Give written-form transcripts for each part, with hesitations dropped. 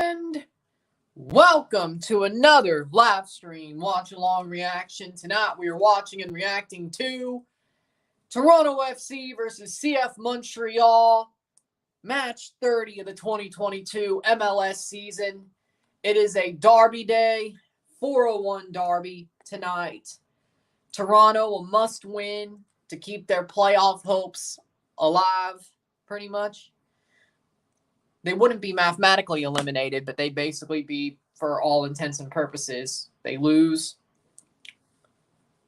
And welcome to another live stream watch-along reaction. Tonight we are watching and reacting to Toronto FC versus CF Montreal, match 30 of the 2022 MLS season. It is a derby day, 401 derby tonight. Toronto a must-win to keep their playoff hopes alive, pretty much. They wouldn't be mathematically eliminated, but they'd basically be, for all intents and purposes, they lose.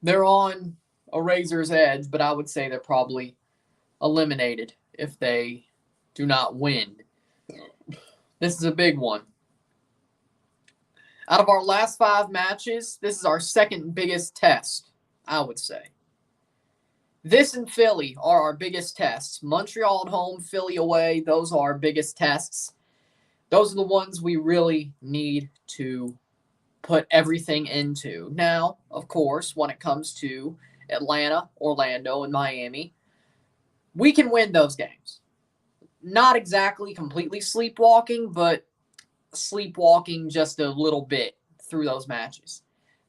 They're on a razor's edge, but I would say they're probably eliminated if they do not win. This is a big one. Out of our last 5 matches, this is our second biggest test, I would say. This and Philly are our biggest tests. Montreal at home, Philly away, those are our biggest tests. Those are the ones we really need to put everything into. Now, of course, when it comes to Atlanta, Orlando, and Miami, we can win those games. Not exactly completely sleepwalking, but sleepwalking just a little bit through those matches.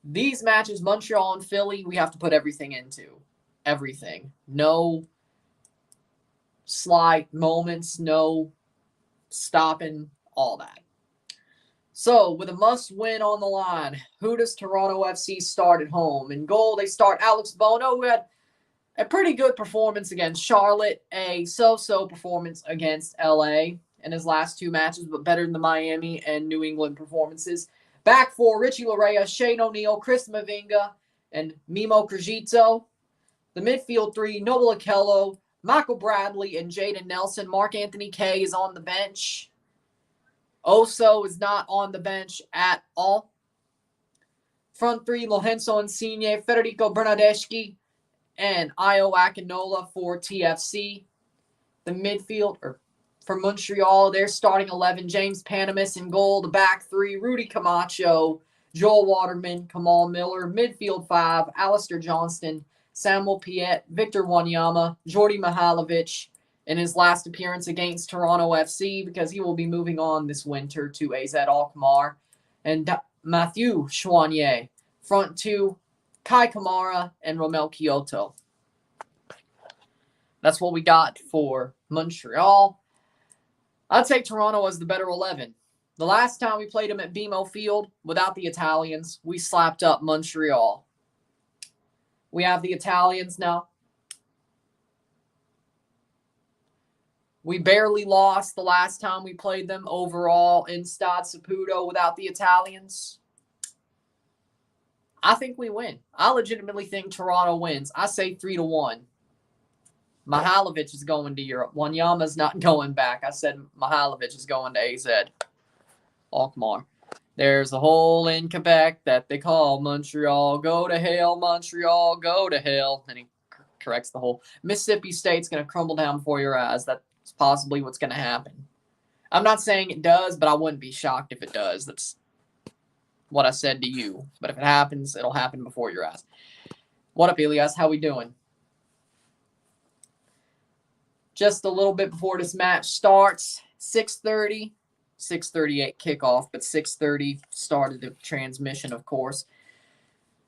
These matches, Montreal and Philly, we have to put everything into. Everything. No slight moments, no stopping, all that. So, with a must-win on the line, who does Toronto FC start at home? In goal, they start Alex Bono, who had a pretty good performance against Charlotte, a so-so performance against LA in his last 2 matches, but better than the Miami and New England performances. Back 4, Richie Laryea, Shane O'Neill, Chris Mavinga, and Mimo Krejcito. The midfield 3, Noble Okello, Michael Bradley, and Jaden Nelson. Mark Anthony Kaye is on the bench. Oso is not on the bench at all. Front 3, Lorenzo Insigne, Federico Bernardeschi, and Io Akinola for TFC. The midfield, for Montreal, their starting 11, James Panamis in goal. The back 3, Rudy Camacho, Joel Waterman, Kamal Miller. Midfield 5, Alistair Johnston, Samuel Piet, Victor Wanyama, Jordi Mihailovic in his last appearance against Toronto FC, because he will be moving on this winter to AZ Alkmaar, and Mathieu Choinier. Front 2, Kai Kamara and Romel Kyoto. That's what we got for Montreal. I'd say Toronto was the better 11. The last time we played them at BMO Field without the Italians, we slapped up Montreal. We have the Italians now. We barely lost the last time we played them overall in Stade Saputo without the Italians. I think we win. I legitimately think Toronto wins. I say 3-1. Mihailovic is going to Europe. Wanyama's not going back. I said Mihailovic is going to AZ Alkmaar. There's a hole in Quebec that they call Montreal. Go to hell, Montreal, go to hell. And he corrects the hole. Mississippi State's going to crumble down before your eyes. That's possibly what's going to happen. I'm not saying it does, but I wouldn't be shocked if it does. That's what I said to you. But if it happens, it'll happen before your eyes. What up, Elias? How we doing? Just a little bit before this match starts, 6:30. 6:38 kickoff, but 6:30 started the transmission, of course.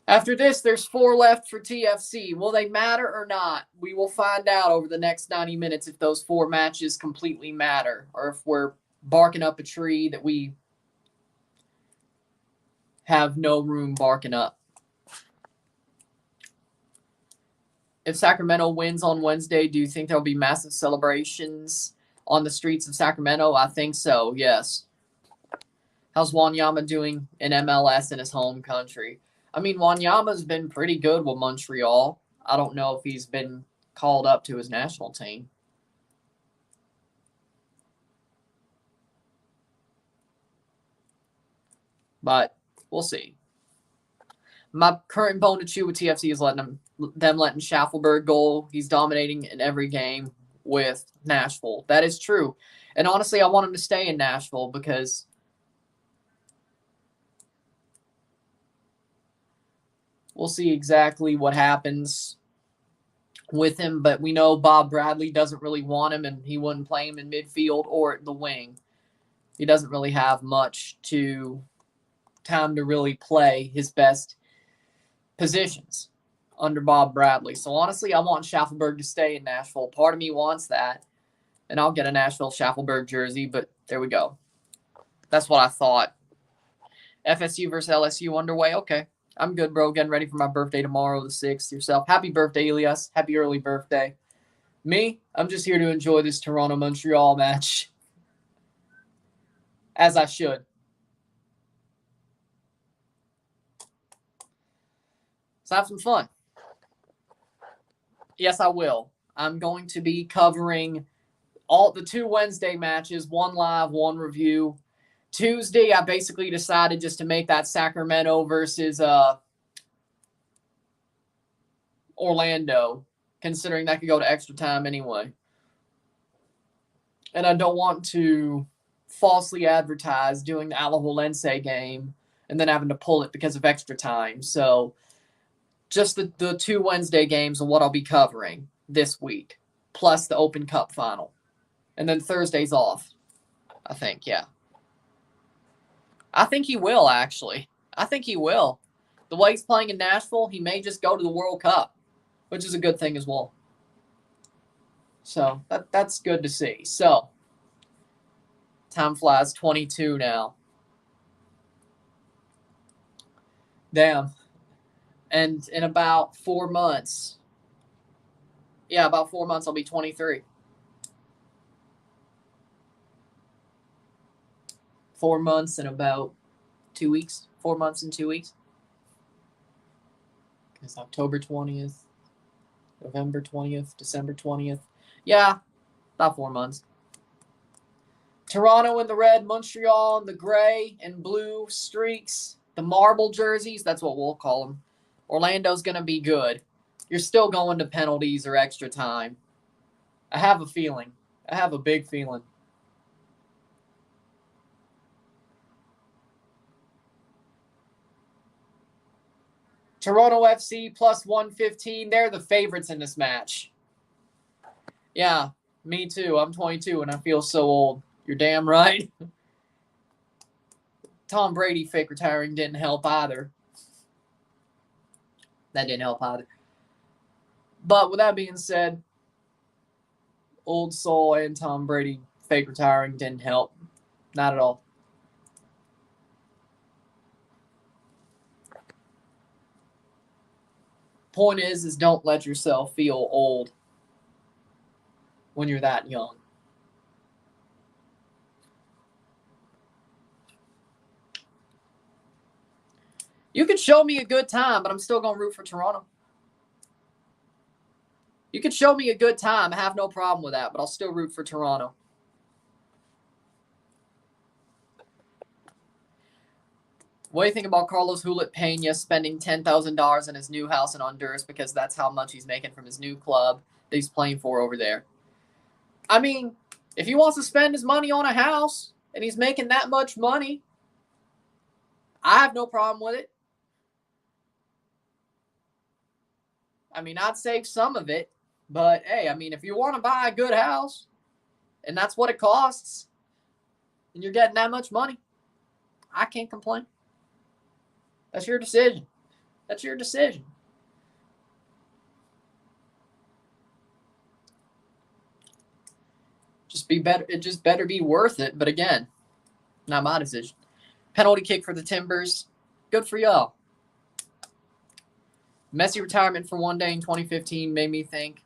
After this, there's 4 left for TFC. Will they matter or not? We will find out over the next 90 minutes if those 4 matches completely matter, or if we're barking up a tree that we have no room barking up. If Sacramento wins on Wednesday, do you think there'll be massive celebrations on the streets of Sacramento? I think so, yes. How's Wanyama doing in MLS in his home country? I mean, Wanyama's been pretty good with Montreal. I don't know if he's been called up to his national team. But we'll see. My current bone to chew with TFC is letting Schaffelberg go. He's dominating in every game with Nashville. That is true. And honestly, I want him to stay in Nashville because we'll see exactly what happens with him. But we know Bob Bradley doesn't really want him, and he wouldn't play him in midfield or at the wing. he doesn't really have much time to really play his best positions under Bob Bradley. So honestly, I want Schaffelberg to stay in Nashville. Part of me wants that, and I'll get a Nashville Schaffelberg jersey, but there we go. That's what I thought. FSU versus LSU underway. Okay. I'm good, bro. Getting ready for my birthday tomorrow, the 6th. Yourself. Happy birthday, Elias. Happy early birthday. Me, I'm just here to enjoy this Toronto-Montreal match. As I should. Let's have some fun. Yes, I will. I'm going to be covering all the 2 Wednesday matches, 1 live, 1 review. Tuesday, I basically decided just to make that Sacramento versus Orlando, considering that could go to extra time anyway. And I don't want to falsely advertise doing the Alajuelense game and then having to pull it because of extra time. So just the 2 Wednesday games are what I'll be covering this week, plus the Open Cup final. And then Thursday's off, I think, yeah. I think he will, actually. I think he will. The way he's playing in Nashville, he may just go to the World Cup, which is a good thing as well. So that's good to see. So time flies, 22 now. Damn. And in about 4 months, about 4 months, I'll be 23. 4 months and about 2 weeks. 4 months and 2 weeks. It's October 20th, November 20th, December 20th. Yeah, about 4 months. Toronto in the red, Montreal in the gray and blue streaks. The marble jerseys, that's what we'll call them. Orlando's going to be good. You're still going to penalties or extra time. I have a feeling. I have a big feeling. Toronto FC plus 115. They're the favorites in this match. Yeah, me too. I'm 22 and I feel so old. You're damn right. Tom Brady fake retiring didn't help either. That didn't help either. But with that being said, old soul and Tom Brady fake retiring didn't help. Not at all. Point is don't let yourself feel old when you're that young. You could show me a good time, but I'm still going to root for Toronto. You could show me a good time. I have no problem with that, but I'll still root for Toronto. What do you think about Carlos Hulit Pena spending $10,000 in his new house in Honduras because that's how much he's making from his new club that he's playing for over there? I mean, if he wants to spend his money on a house and he's making that much money, I have no problem with it. I mean, I'd save some of it, but hey, I mean, if you want to buy a good house and that's what it costs and you're getting that much money, I can't complain. That's your decision. That's your decision. It just better be worth it. But again, not my decision. Penalty kick for the Timbers. Good for y'all. Messi retirement for one day in 2015 made me think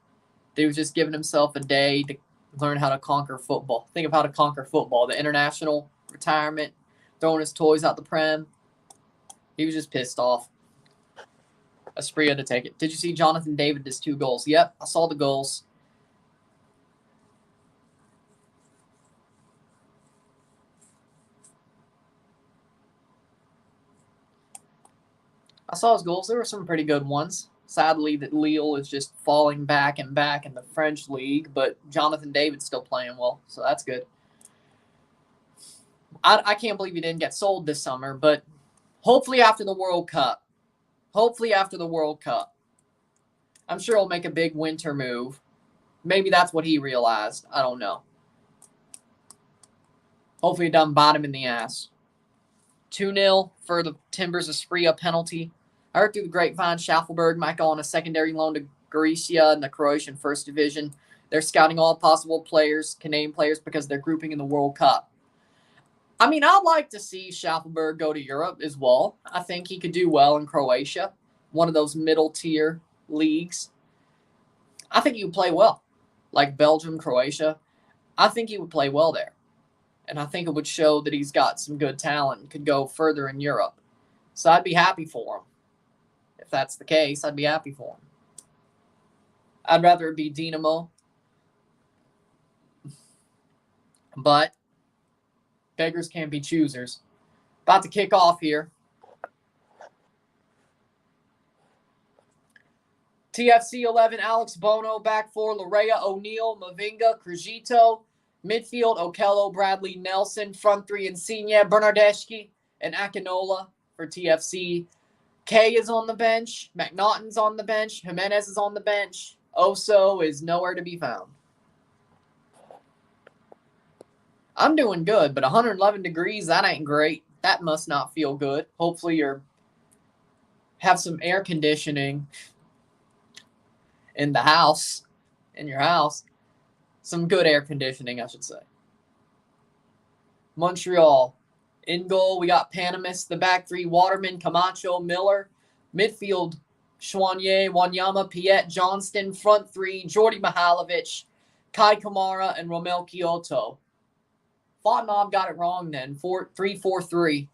that he was just giving himself a day to learn how to conquer football. Think of how to conquer football. The international retirement, throwing his toys out the prem. He was just pissed off. Espria to take it. Did you see Jonathan David his 2 goals? Yep, I saw the goals. I saw his goals. There were some pretty good ones. Sadly, that Lille is just falling back and back in the French league, but Jonathan David's still playing well, so that's good. I can't believe he didn't get sold this summer, but hopefully after the World Cup. I'm sure he'll make a big winter move. Maybe that's what he realized. I don't know. Hopefully it doesn't bite him in the ass. 2-0 for the Timbers, a Spria penalty. I heard through the grapevine, Schaffelberg might go on a secondary loan to Gorizia in the Croatian First Division. They're scouting all possible players, Canadian players, because they're grouping in the World Cup. I mean, I'd like to see Schaffelberg go to Europe as well. I think he could do well in Croatia, one of those middle-tier leagues. I think he would play well, like Belgium, Croatia. I think he would play well there. And I think it would show that he's got some good talent and could go further in Europe. So I'd be happy for him. If that's the case, I'd be happy for him. I'd rather it be Dynamo. But beggars can't be choosers. About to kick off here. TFC 11, Alex Bono, back four, Larea, O'Neill, Mavinga, Krujito. Midfield, Okello, Bradley, Nelson. Front three, Insigne, Bernardeschi, and Akinola for TFC. Kay is on the bench. McNaughton's on the bench. Jimenez is on the bench. Oso is nowhere to be found. I'm doing good, but 111 degrees, that ain't great. That must not feel good. Hopefully you have some air conditioning in the house, in your house. Some good air conditioning, I should say. Montreal. In goal, we got Panamis. The back three, Waterman, Camacho, Miller. Midfield, Chouanier, Wanyama, Piet, Johnston. Front three, Jordi Mihailovic, Kai Kamara, and Romel Kyoto. Fontenot got it wrong then. 3-4-3.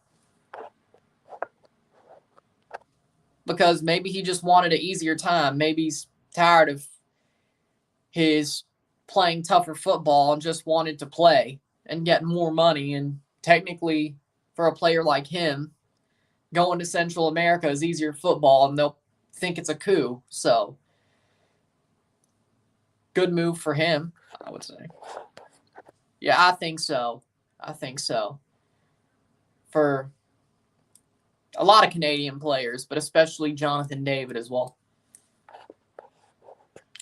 Because maybe he just wanted an easier time. Maybe he's tired of his playing tougher football and just wanted to play and get more money. And technically, for a player like him, going to Central America is easier football, and they'll think it's a coup. So, good move for him, I would say. Yeah, I think so. For a lot of Canadian players, but especially Jonathan David as well.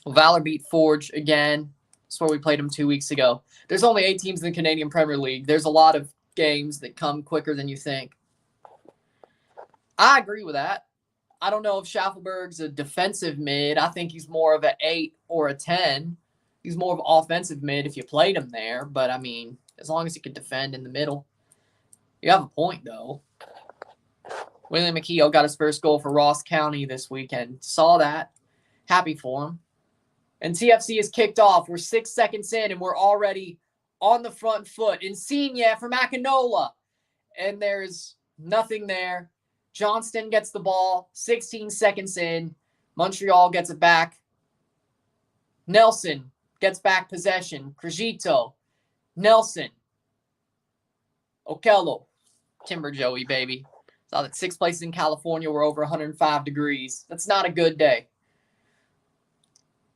Valor beat Forge again. That's where we played them 2 weeks ago. There's only 8 teams in the Canadian Premier League. There's a lot of games that come quicker than you think. I agree with that. I don't know if Schaffelberg's a defensive mid. I think he's more of an 8 or a 10. He's more of an offensive mid if you played him there. But, I mean, as long as he could defend in the middle. You have a point, though. William McKeough got his first goal for Ross County this weekend. Saw that. Happy for him. And TFC is kicked off. We're 6 seconds in, and we're already on the front foot. Insigne from Akinola. And there's nothing there. Johnston gets the ball. 16 seconds in. Montreal gets it back. Nelson gets back possession. Krujito. Nelson. Okello. Timber Joey, baby. Saw that 6 places in California were over 105 degrees. That's not a good day.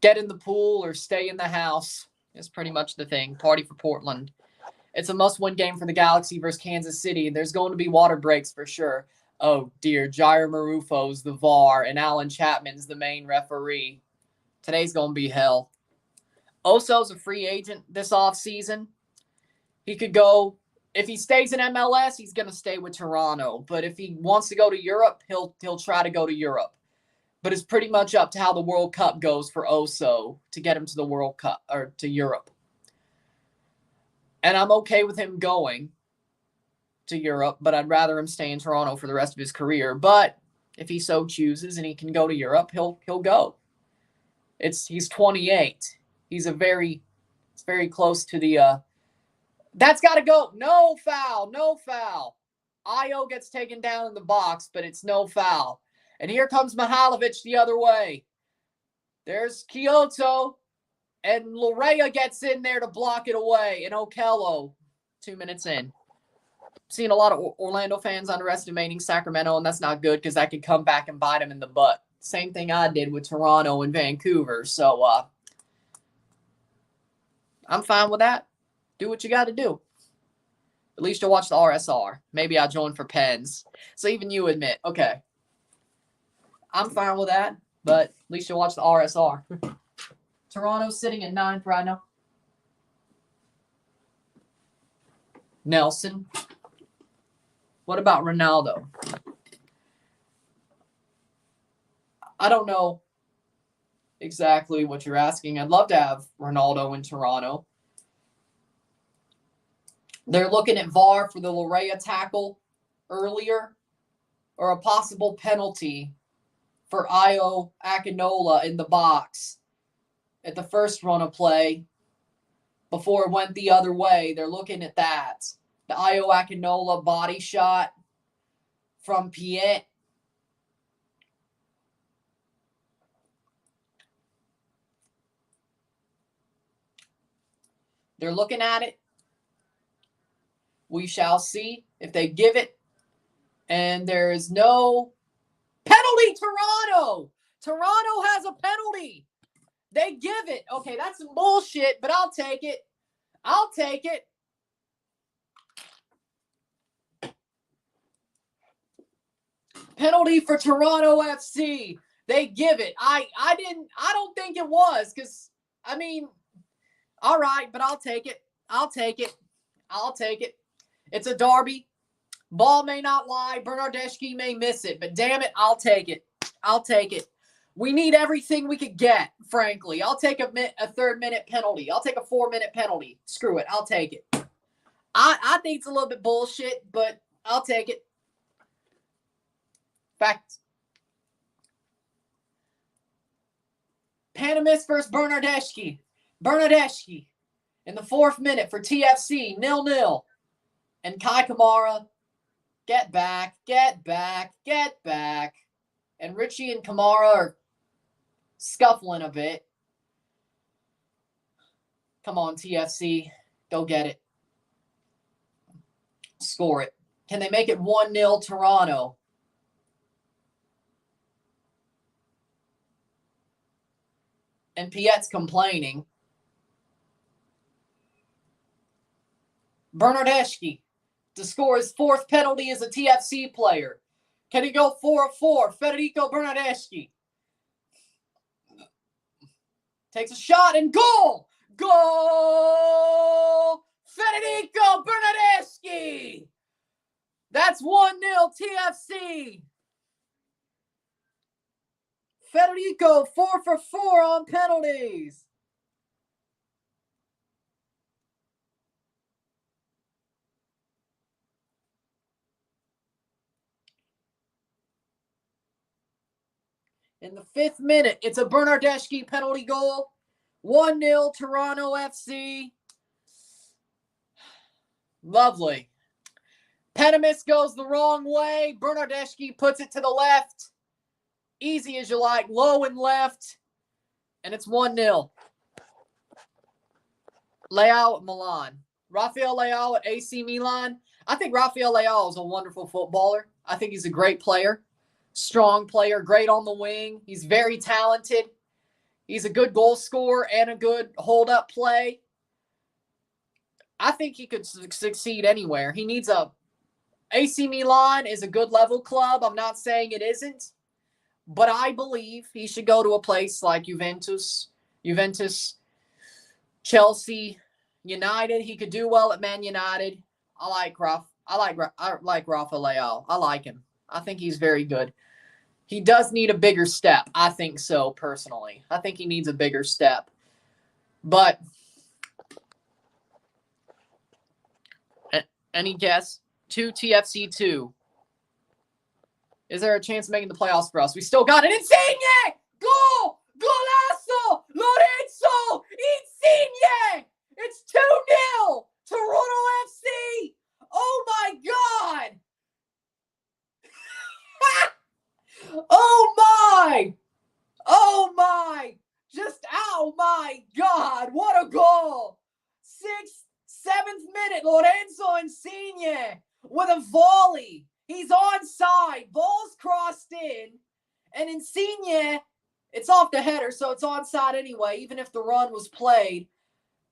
Get in the pool or stay in the house is pretty much the thing. Party for Portland. It's a must-win game for the Galaxy versus Kansas City. There's going to be water breaks for sure. Oh, dear. Jair Marufo's the VAR, and Alan Chapman's the main referee. Today's going to be hell. Oso's a free agent this offseason. He could go, if he stays in MLS, he's going to stay with Toronto. But if he wants to go to Europe, he'll try to go to Europe. But it's pretty much up to how the World Cup goes for Oso to get him to the World Cup or to Europe. And I'm okay with him going to Europe, but I'd rather him stay in Toronto for the rest of his career. But if he so chooses and he can go to Europe, he'll go. He's 28. It's very close to the that's got to go. No foul. Io gets taken down in the box, but it's no foul. And here comes Mihailovic the other way. There's Kyoto. And Larea gets in there to block it away. And Okello, 2 minutes in. Seen a lot of Orlando fans underestimating Sacramento, and that's not good because that could come back and bite them in the butt. Same thing I did with Toronto and Vancouver. So I'm fine with that. Do what you got to do. At least you'll watch the RSR. Maybe I'll join for Pens. So even you admit, okay, I'm fine with that, but at least you'll watch the RSR. Toronto's sitting at 9th right now. Nelson. What about Ronaldo? I don't know exactly what you're asking. I'd love to have Ronaldo in Toronto. They're looking at VAR for the Lorea tackle earlier, or a possible penalty for Io Akinola in the box at the first run of play before it went the other way. They're looking at that. The Io Akinola body shot from Piet. They're looking at it. We shall see if they give it. And there is no penalty, Toronto. Toronto has a penalty. They give it. Okay, that's some bullshit, but I'll take it. I'll take it. Penalty for Toronto FC. They give it. I don't think it was, because, I mean, all right, but I'll take it. I'll take it. I'll take it. It's a derby. Ball may not lie. Bernardeschi may miss it, but damn it, I'll take it. I'll take it. We need everything we could get, frankly. I'll take a third-minute penalty. I'll take a 4-minute penalty. Screw it. I'll take it. I think it's a little bit bullshit, but I'll take it. Fact. Panamis versus Bernardeschi. Bernardeschi in the 4th minute for TFC, 0-0. And Kai Kamara, get back, get back, get back. And Richie and Kamara are scuffling a bit. Come on, TFC. Go get it. Score it. Can they make it 1-0 Toronto? And Piet's complaining. Bernardeschi to score his 4th penalty as a TFC player. Can he go 4-4? Federico Bernardeschi takes a shot and goal! Goal! Federico Bernardeschi! That's 1-0 TFC. Federico 4 for 4 on penalties. In the 5th minute, it's a Bernardeschi penalty goal. 1-0 Toronto FC. Lovely. Panamis goes the wrong way. Bernardeschi puts it to the left. Easy as you like. Low and left. And it's 1-0. Leao at Milan. Rafael Leao at AC Milan. I think Rafael Leao is a wonderful footballer. I think he's a great player. Strong player. Great on the wing. He's very talented. He's a good goal scorer and a good hold-up play. I think he could succeed anywhere. He needs a... AC Milan is a good level club. I'm not saying it isn't. But I believe he should go to a place like Juventus, Chelsea, United. He could do well at Man United. I like Rafa Leao. I like him. I think he's very good. He does need a bigger step. I think so, personally. I think he needs a bigger step. But any guess? 2 TFC 2. Is there a chance of making the playoffs for us? We still got it. Insigne! Goal! Golazo! Lorenzo! Insigne! It's 2-0! Toronto FC! Oh my God! Oh my! Oh my! Just, oh my God! What a goal! 7th minute, Lorenzo Insigne with a volley. He's onside. Ball's crossed in. And Insigne, it's off the header, so it's onside anyway, even if the run was played.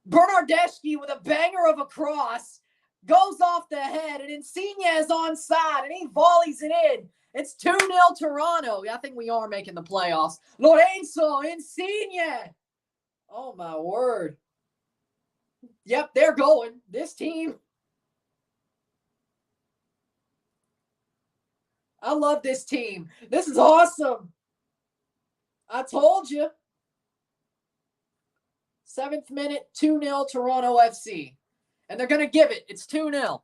Bernardeschi with a banger of a cross goes off the head, and Insigne is onside, and he volleys it in. It's 2-0 Toronto. I think we are making the playoffs. Lorenzo Insigne. Oh, my word. Yep, they're going. This team. I love this team. This is awesome. I told you. 7th minute, 2-0 Toronto FC. And they're going to give it. It's 2-0.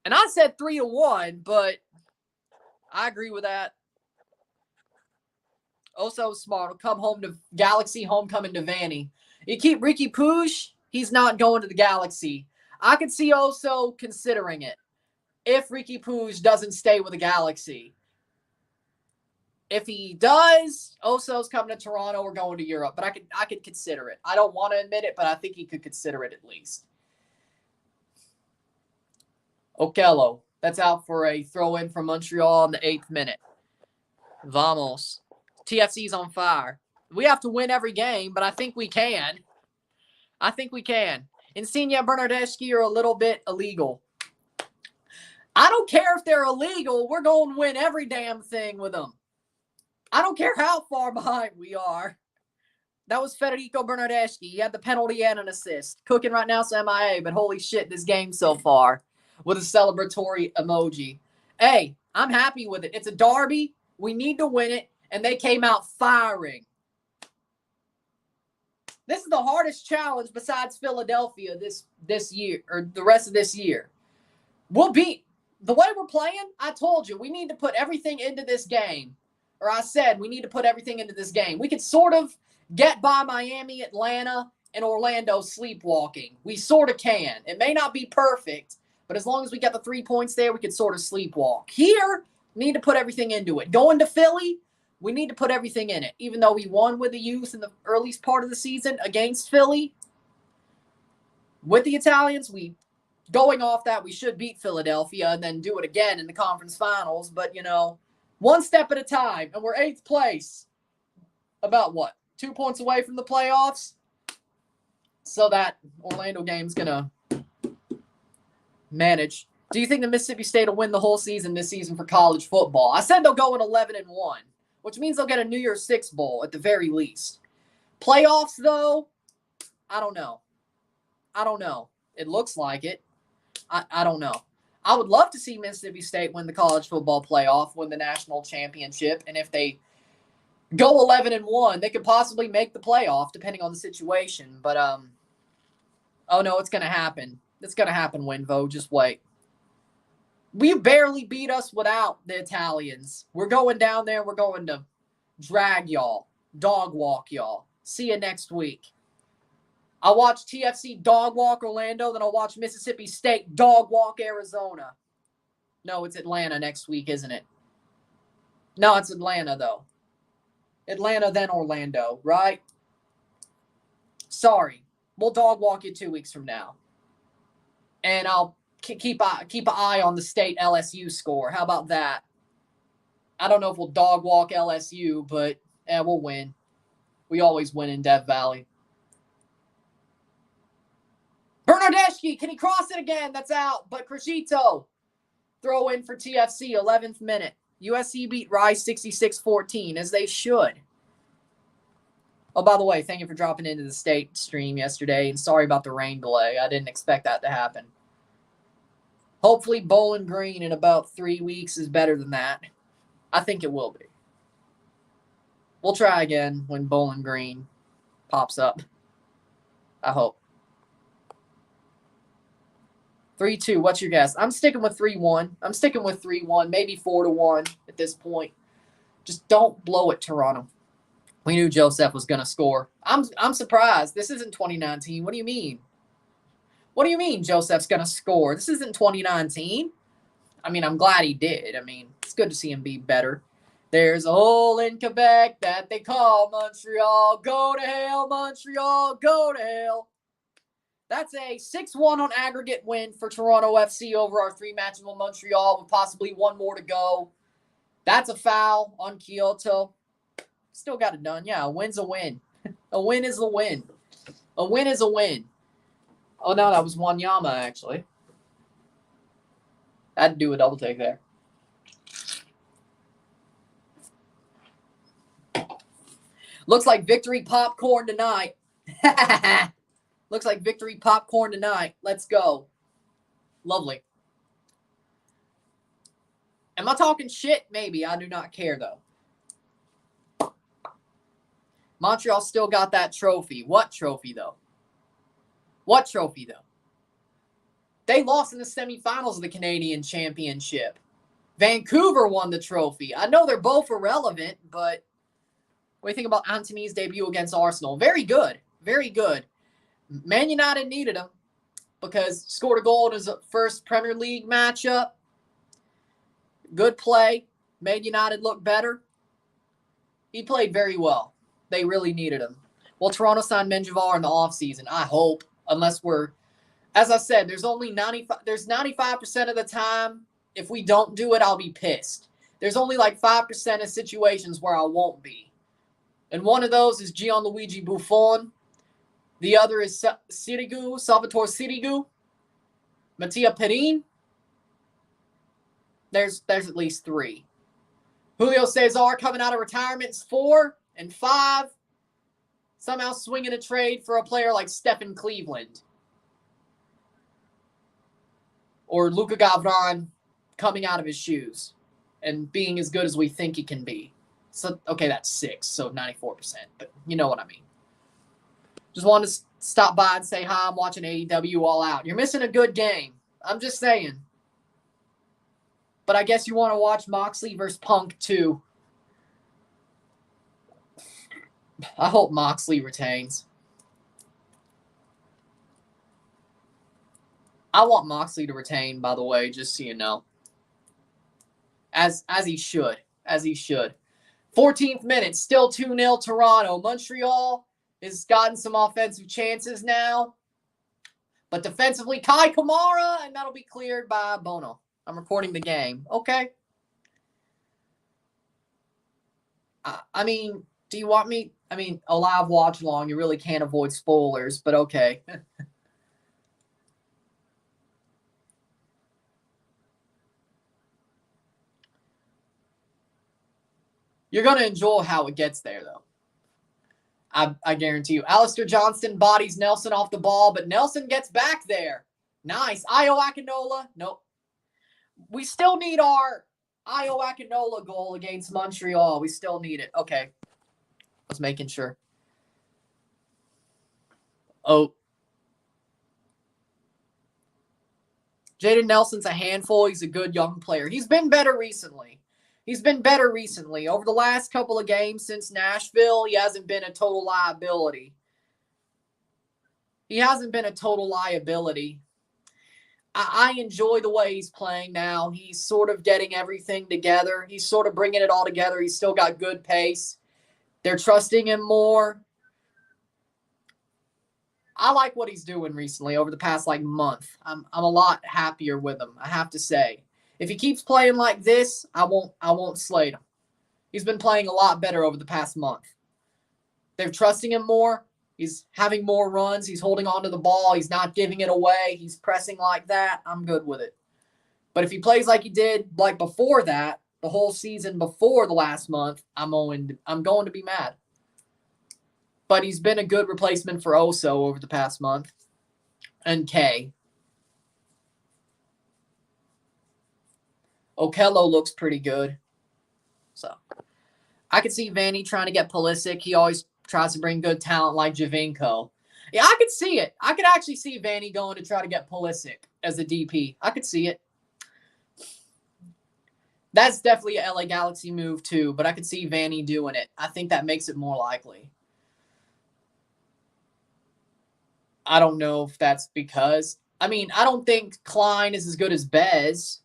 And I said 3-1, but I agree with that. Also smart. Will come home to Galaxy, homecoming to Vanny. You keep Ricky Puig, he's not going to the Galaxy. I could see Oso considering it if Ricky Puig doesn't stay with the Galaxy. If he does, Oso's coming to Toronto or going to Europe. But I could consider it. I don't want to admit it, but I think he could consider it at least. Okello. That's out for a throw-in from Montreal in the 8th minute. Vamos. TFC's on fire. We have to win every game, but I think we can. I think we can. Insigne and Bernardeschi are a little bit illegal. I don't care if they're illegal. We're going to win every damn thing with them. I don't care how far behind we are. That was Federico Bernardeschi. He had the penalty and an assist. Cooking right now, so MIA, but holy shit, this game so far with a celebratory emoji. Hey, I'm happy with it. It's a derby. We need to win it, and they came out firing. This is the hardest challenge besides Philadelphia this year, or the rest of this year. We'll beat. The way we're playing, I told you, we need to put everything into this game. Or I said we need to put everything into this game. We could sort of get by Miami, Atlanta, and Orlando sleepwalking. We sort of can. It may not be perfect, but as long as we get the 3 points there, we could sort of sleepwalk. Here, we need to put everything into it. Going to Philly, we need to put everything in it. Even though we won with the youth in the earliest part of the season against Philly, with the Italians, going off that, we should beat Philadelphia and then do it again in the conference finals. But, one step at a time, and we're 8th place. About what? 2 points away from the playoffs? So that Orlando game's going to manage. Do you think the Mississippi State will win the whole season this season for college football? I said they'll go in 11-1, which means they'll get a New Year's Six bowl at the very least. Playoffs, though, I don't know. It looks like it. I don't know. I would love to see Mississippi State win the college football playoff, win the national championship, and if they go 11-1, they could possibly make the playoff, depending on the situation. But oh no, it's gonna happen. It's gonna happen, Winvo. Just wait. We barely beat us without the Italians. We're going down there. We're going to drag y'all, dog walk y'all. See you next week. I'll watch TFC dog walk Orlando, then I'll watch Mississippi State dog walk Arizona. No, it's Atlanta next week, isn't it? No, it's Atlanta, though. Atlanta, then Orlando, right? Sorry. We'll dog walk you 2 weeks from now. And I'll keep an eye on the state LSU score. How about that? I don't know if we'll dog walk LSU, but we'll win. We always win in Death Valley. Bernardeschi, can he cross it again? That's out. But Crescito, throw in for TFC, 11th minute. USC beat Rice 66-14, as they should. Oh, by the way, thank you for dropping into the state stream yesterday, and sorry about the rain delay. I didn't expect that to happen. Hopefully Bowling Green in about 3 weeks is better than that. I think it will be. We'll try again when Bowling Green pops up. I hope. 3-2. What's your guess? I'm sticking with 3-1. I'm sticking with 3-1, maybe 4-1 at this point. Just don't blow it, Toronto. We knew Joseph was going to score. I'm surprised. This isn't 2019. What do you mean? What do you mean Joseph's going to score? This isn't 2019. I mean, I'm glad he did. I mean, it's good to see him be better. There's a hole in Quebec that they call Montreal. Go to hell, Montreal. Go to hell. That's a 6-1 on aggregate win for Toronto FC over our 3 matches with Montreal with possibly one more to go. That's a foul on Kyoto. Still got it done. Yeah, a win's a win. A win is a win. A win is a win. Oh, no, that was Wanyama, actually. I had to do a double take there. Looks like victory popcorn tonight. Looks like victory popcorn tonight. Let's go. Lovely. Am I talking shit? Maybe. I do not care, though. Montreal still got that trophy. What trophy, though? What trophy, though? They lost in the semifinals of the Canadian Championship. Vancouver won the trophy. I know they're both irrelevant, but what do you think about Antony's debut against Arsenal? Very good. Very good. Man United needed him because scored a goal in his first Premier League matchup. Good play. Made United look better. He played very well. They really needed him. Well, Toronto signed Menjivar in the offseason. I hope, unless we're, as I said, there's 95% of the time, if we don't do it, I'll be pissed. There's only like 5% of situations where I won't be. And one of those is Gianluigi Buffon. The other is Salvatore Sirigu. Mattia Perin. There's at least 3. Julio Cesar coming out of retirement is 4. And 5, somehow swinging a trade for a player like Stephen Cleveland. Or Luka Gavran coming out of his shoes and being as good as we think he can be. So, okay, that's 6, so 94%. But you know what I mean. Just wanted to stop by and say hi. I'm watching AEW All Out. You're missing a good game. I'm just saying. But I guess you want to watch Moxley versus Punk, too. I hope Moxley retains. I want Moxley to retain, by the way, just so you know. As he should. As he should. 14th minute, still 2-0 Toronto. Montreal has gotten some offensive chances now. But defensively, Kai Kamara, and that'll be cleared by Bono. I'm recording the game. Okay. I mean, do you want me? I mean, a live watch along, you really can't avoid spoilers, but okay. You're going to enjoy how it gets there, though. I guarantee you. Alistair Johnston bodies Nelson off the ball, but Nelson gets back there. Nice. Io Akinola. Nope. We still need our Io Akinola goal against Montreal. We still need it. Okay. I was making sure. Oh. Jaden Nelson's a handful. He's a good young player. He's been better recently. Over the last couple of games since Nashville, he hasn't been a total liability. I enjoy the way he's playing now. He's sort of getting everything together. He's sort of bringing it all together. He's still got good pace. They're trusting him more. I like what he's doing recently over the past month. I'm a lot happier with him, I have to say. If he keeps playing like this, I won't slate him. He's been playing a lot better over the past month. They're trusting him more. He's having more runs. He's holding on to the ball. He's not giving it away. He's pressing like that. I'm good with it. But if he plays like he did before that, the whole season before the last month, I'm going to be mad. But he's been a good replacement for Oso over the past month. And K. Okello looks pretty good. So I could see Vanny trying to get Pulisic. He always tries to bring good talent like Javinko. Yeah, I could see it. I could actually see Vanny going to try to get Pulisic as a DP. I could see it. That's definitely a LA Galaxy move too, but I could see Vanny doing it. I think that makes it more likely. I don't know if that's because... I don't think Klein is as good as Bez,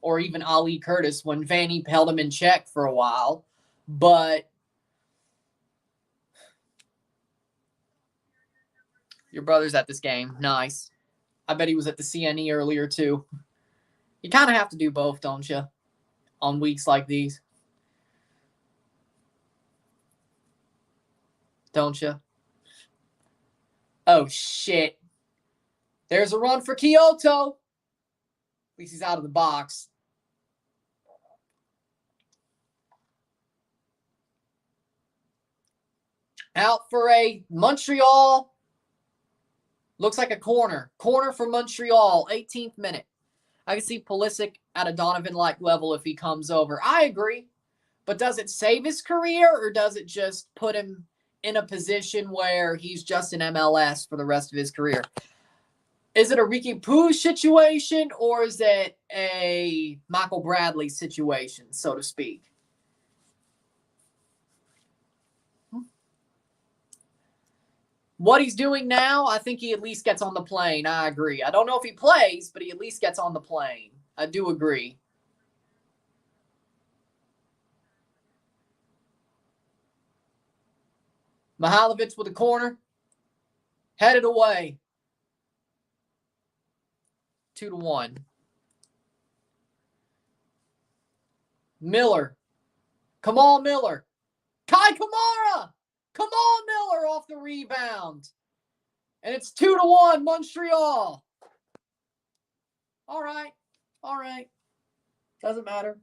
or even Ali Curtis when Vanny held him in check for a while. But your brother's at this game. Nice. I bet he was at the CNE earlier too. You kind of have to do both, don't you? On weeks like these. Don't you? Oh, shit. There's a run for Kyoto. At least he's out of the box. Out for a Montreal. Looks like a corner. Corner for Montreal, 18th minute. I can see Pulisic at a Donovan-like level if he comes over. I agree. But does it save his career, or does it just put him in a position where he's just in MLS for the rest of his career? Is it a Ricky Poo situation, or is it a Michael Bradley situation, so to speak? What he's doing now, I think he at least gets on the plane. I agree. I don't know if he plays, but he at least gets on the plane. I do agree. Mihailovic with a corner. Headed away. 2-1. Miller. Come on, Miller. Kai Kamara. Come on, Miller off the rebound. And it's 2-1, Montreal. All right. All right. Doesn't matter.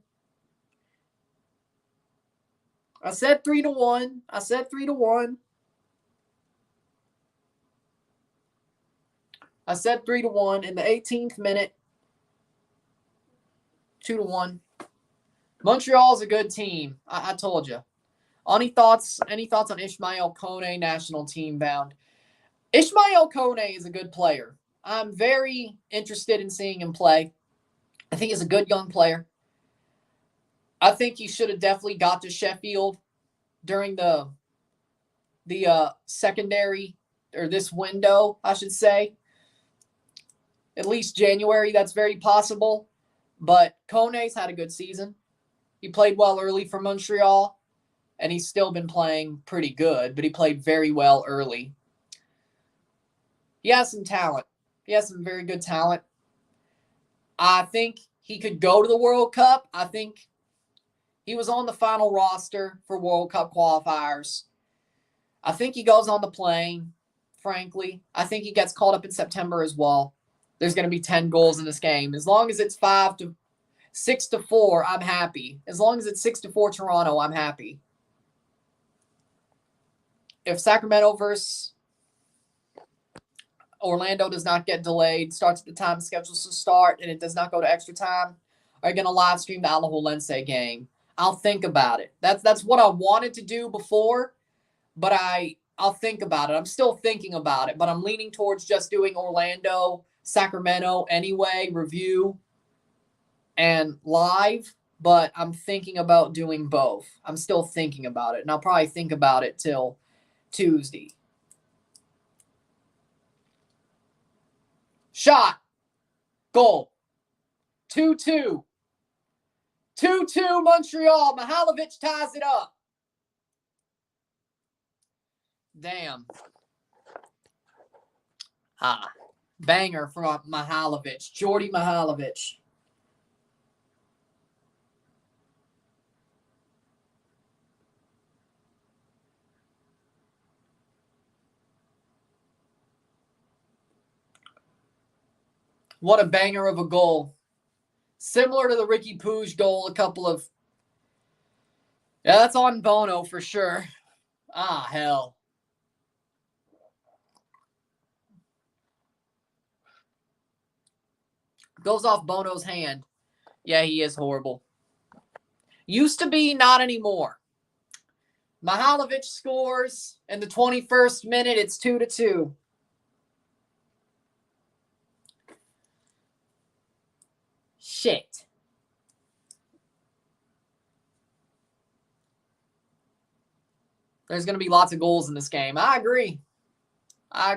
I said 3-1. I said 3-1. I said 3-1 in the 18th minute. 2-1. Montreal's a good team. I told you. Any thoughts on Ishmael Kone, national team bound? Ishmael Kone is a good player. I'm very interested in seeing him play. I think he's a good young player. I think he should have definitely got to Sheffield during the secondary, or this window, I should say. At least January, that's very possible. But Kone's had a good season. He played well early for Montreal, and he's still been playing pretty good, but he played very well early. He has some talent. He has some very good talent. I think he could go to the World Cup. I think he was on the final roster for World Cup qualifiers. I think he goes on the plane, frankly. I think he gets called up in September as well. There's going to be 10 goals in this game. As long as it's 6-4, I'm happy. As long as it's 6-4 Toronto, I'm happy. If Sacramento versus Orlando does not get delayed, starts at the time scheduled to start, and it does not go to extra time, are you going to live stream the Alajuelense game? I'll think about it. That's what I wanted to do before, but I'll think about it. I'm still thinking about it, but I'm leaning towards just doing Orlando, Sacramento anyway, review and live, but I'm thinking about doing both. I'm still thinking about it, and I'll probably think about it till Tuesday. Shot. Goal. 2-2. 2-2 Montreal. Mihailovic ties it up. Damn. Banger from Mihailovic. Jordy Mihailovic. What a banger of a goal. Similar to the Ricky Pooge goal, Yeah, that's on Bono for sure. Hell. Goes off Bono's hand. Yeah, he is horrible. Used to be, not anymore. Mihailovic scores in the 21st minute. It's 2-2. Shit. There's going to be lots of goals in this game. I agree. I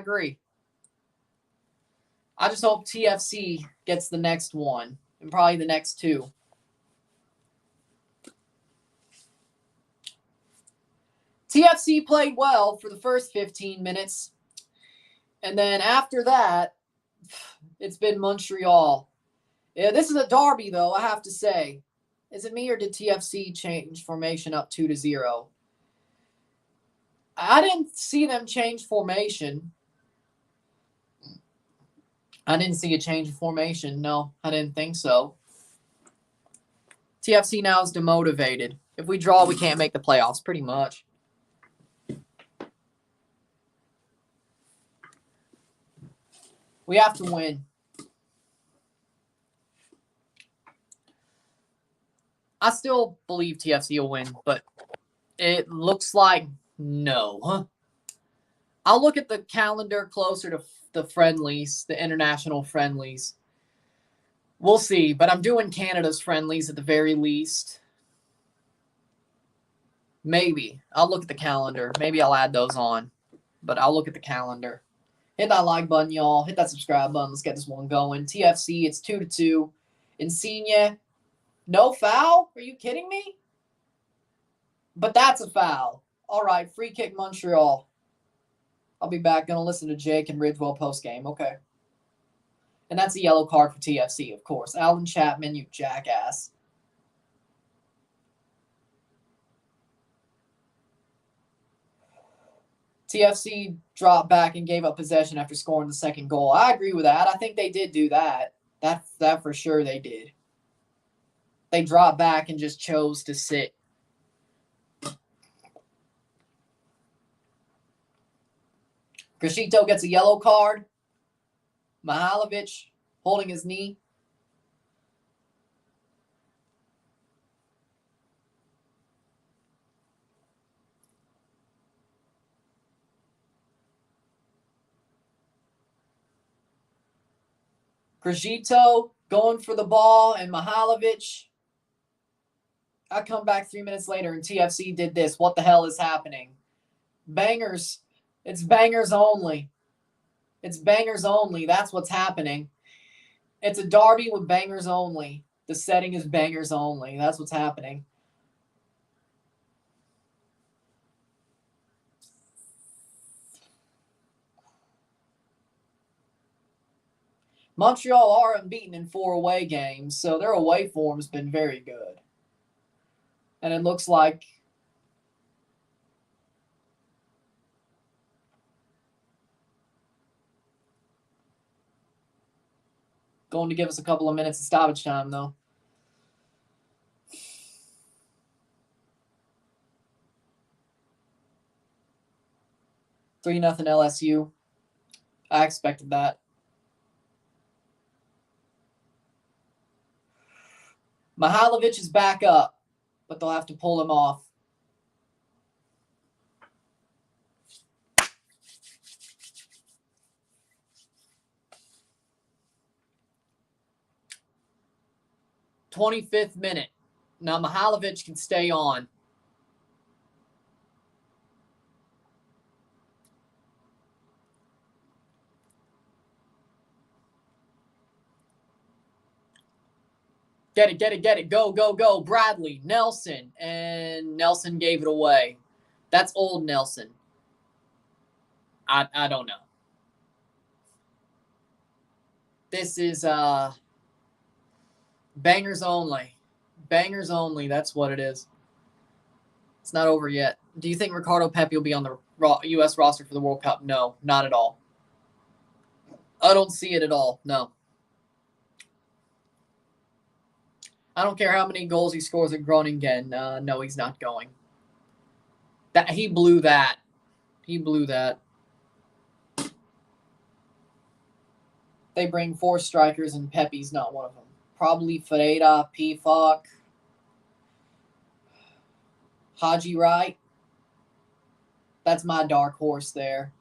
just hope TFC gets the next one and probably the next two. TFC played well for the first 15 minutes. And then after that, it's been Montreal. Yeah, this is a derby, though, I have to say. Is it me, or did TFC change formation up 2-0? I didn't see them change formation. I didn't see a change of formation. No, I didn't think so. TFC now is demotivated. If we draw, we can't make the playoffs, pretty much. We have to win. I still believe TFC will win, but it looks like no. Huh? I'll look at the calendar closer to the friendlies, the international friendlies. We'll see, but I'm doing Canada's friendlies at the very least. Maybe. I'll look at the calendar. Maybe I'll add those on, but I'll look at the calendar. Hit that like button, y'all. Hit that subscribe button. Let's get this one going. TFC, it's 2-2. Insigne, no foul? Are you kidding me? But that's a foul. All right, free kick Montreal. I'll be back. Going to listen to Jake and Ridgewell post-game. Okay. And that's a yellow card for TFC, of course. Alan Chapman, you jackass. TFC dropped back and gave up possession after scoring the second goal. I agree with that. I think they did do that. That for sure they did. They dropped back and just chose to sit. Grishito gets a yellow card. Mihailovic holding his knee. Grishito going for the ball, and Mihailovic. I come back 3 minutes later, and TFC did this. What the hell is happening? Bangers. It's bangers only. It's bangers only. That's what's happening. It's a derby with bangers only. The setting is bangers only. That's what's happening. Montreal are unbeaten in 4 away games, so their away form's been very good. And it looks like going to give us a couple of minutes of stoppage time, though. $3-0 LSU. I expected that. Mihailovic is back up, but they'll have to pull him off. '25th minute. Now Mihailovic can stay on. Get it. Go. Bradley, Nelson. And Nelson gave it away. That's old Nelson. I don't know. This is bangers only. Bangers only. That's what it is. It's not over yet. Do you think Ricardo Pepi will be on the U.S. roster for the World Cup? No, not at all. I don't see it at all. No. I don't care how many goals he scores at Groningen. No, he's not going. He blew that. They bring 4 strikers, and Pepe's not one of them. Probably Ferreira, Pifok, Haji Wright. That's my dark horse there.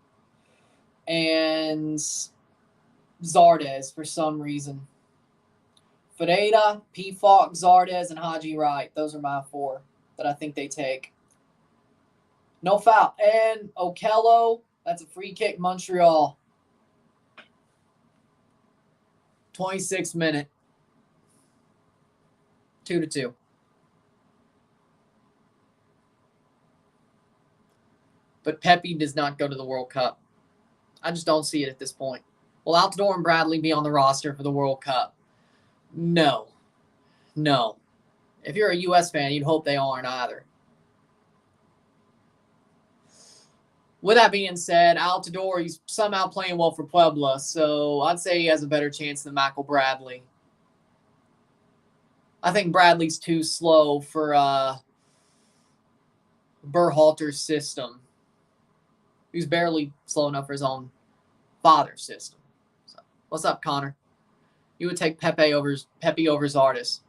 And Zardes for some reason. Ferreira, Pifok, Zardes, and Haji Wright. Those are my 4 that I think they take. No foul. And Okello, that's a free kick, Montreal. 26th minute. 2-2. But Pepe does not go to the World Cup. I just don't see it at this point. Will Altidore and Bradley be on the roster for the World Cup? No. If you're a U.S. fan, you'd hope they aren't either. With that being said, Altidore, he's somehow playing well for Puebla, so I'd say he has a better chance than Michael Bradley. I think Bradley's too slow for Berhalter's system. He's barely slow enough for his own father's system. So, what's up, Connor? You would take Pepe over Zardes.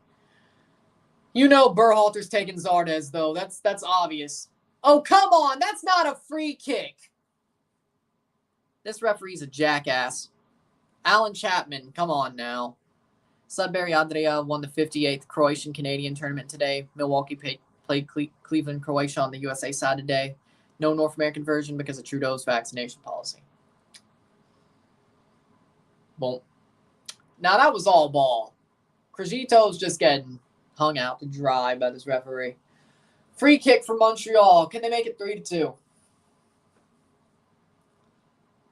You know Berhalter's taking Zardes, though. That's obvious. Oh, come on. That's not a free kick. This referee's a jackass. Alan Chapman, come on now. Sudbury Adria won the 58th Croatian-Canadian tournament today. Milwaukee played Cleveland, Croatia on the USA side today. No North American version because of Trudeau's vaccination policy. Boom. Now, that was all ball. Krejcito's just getting hung out to dry by this referee. Free kick for Montreal. Can they make it 3-2?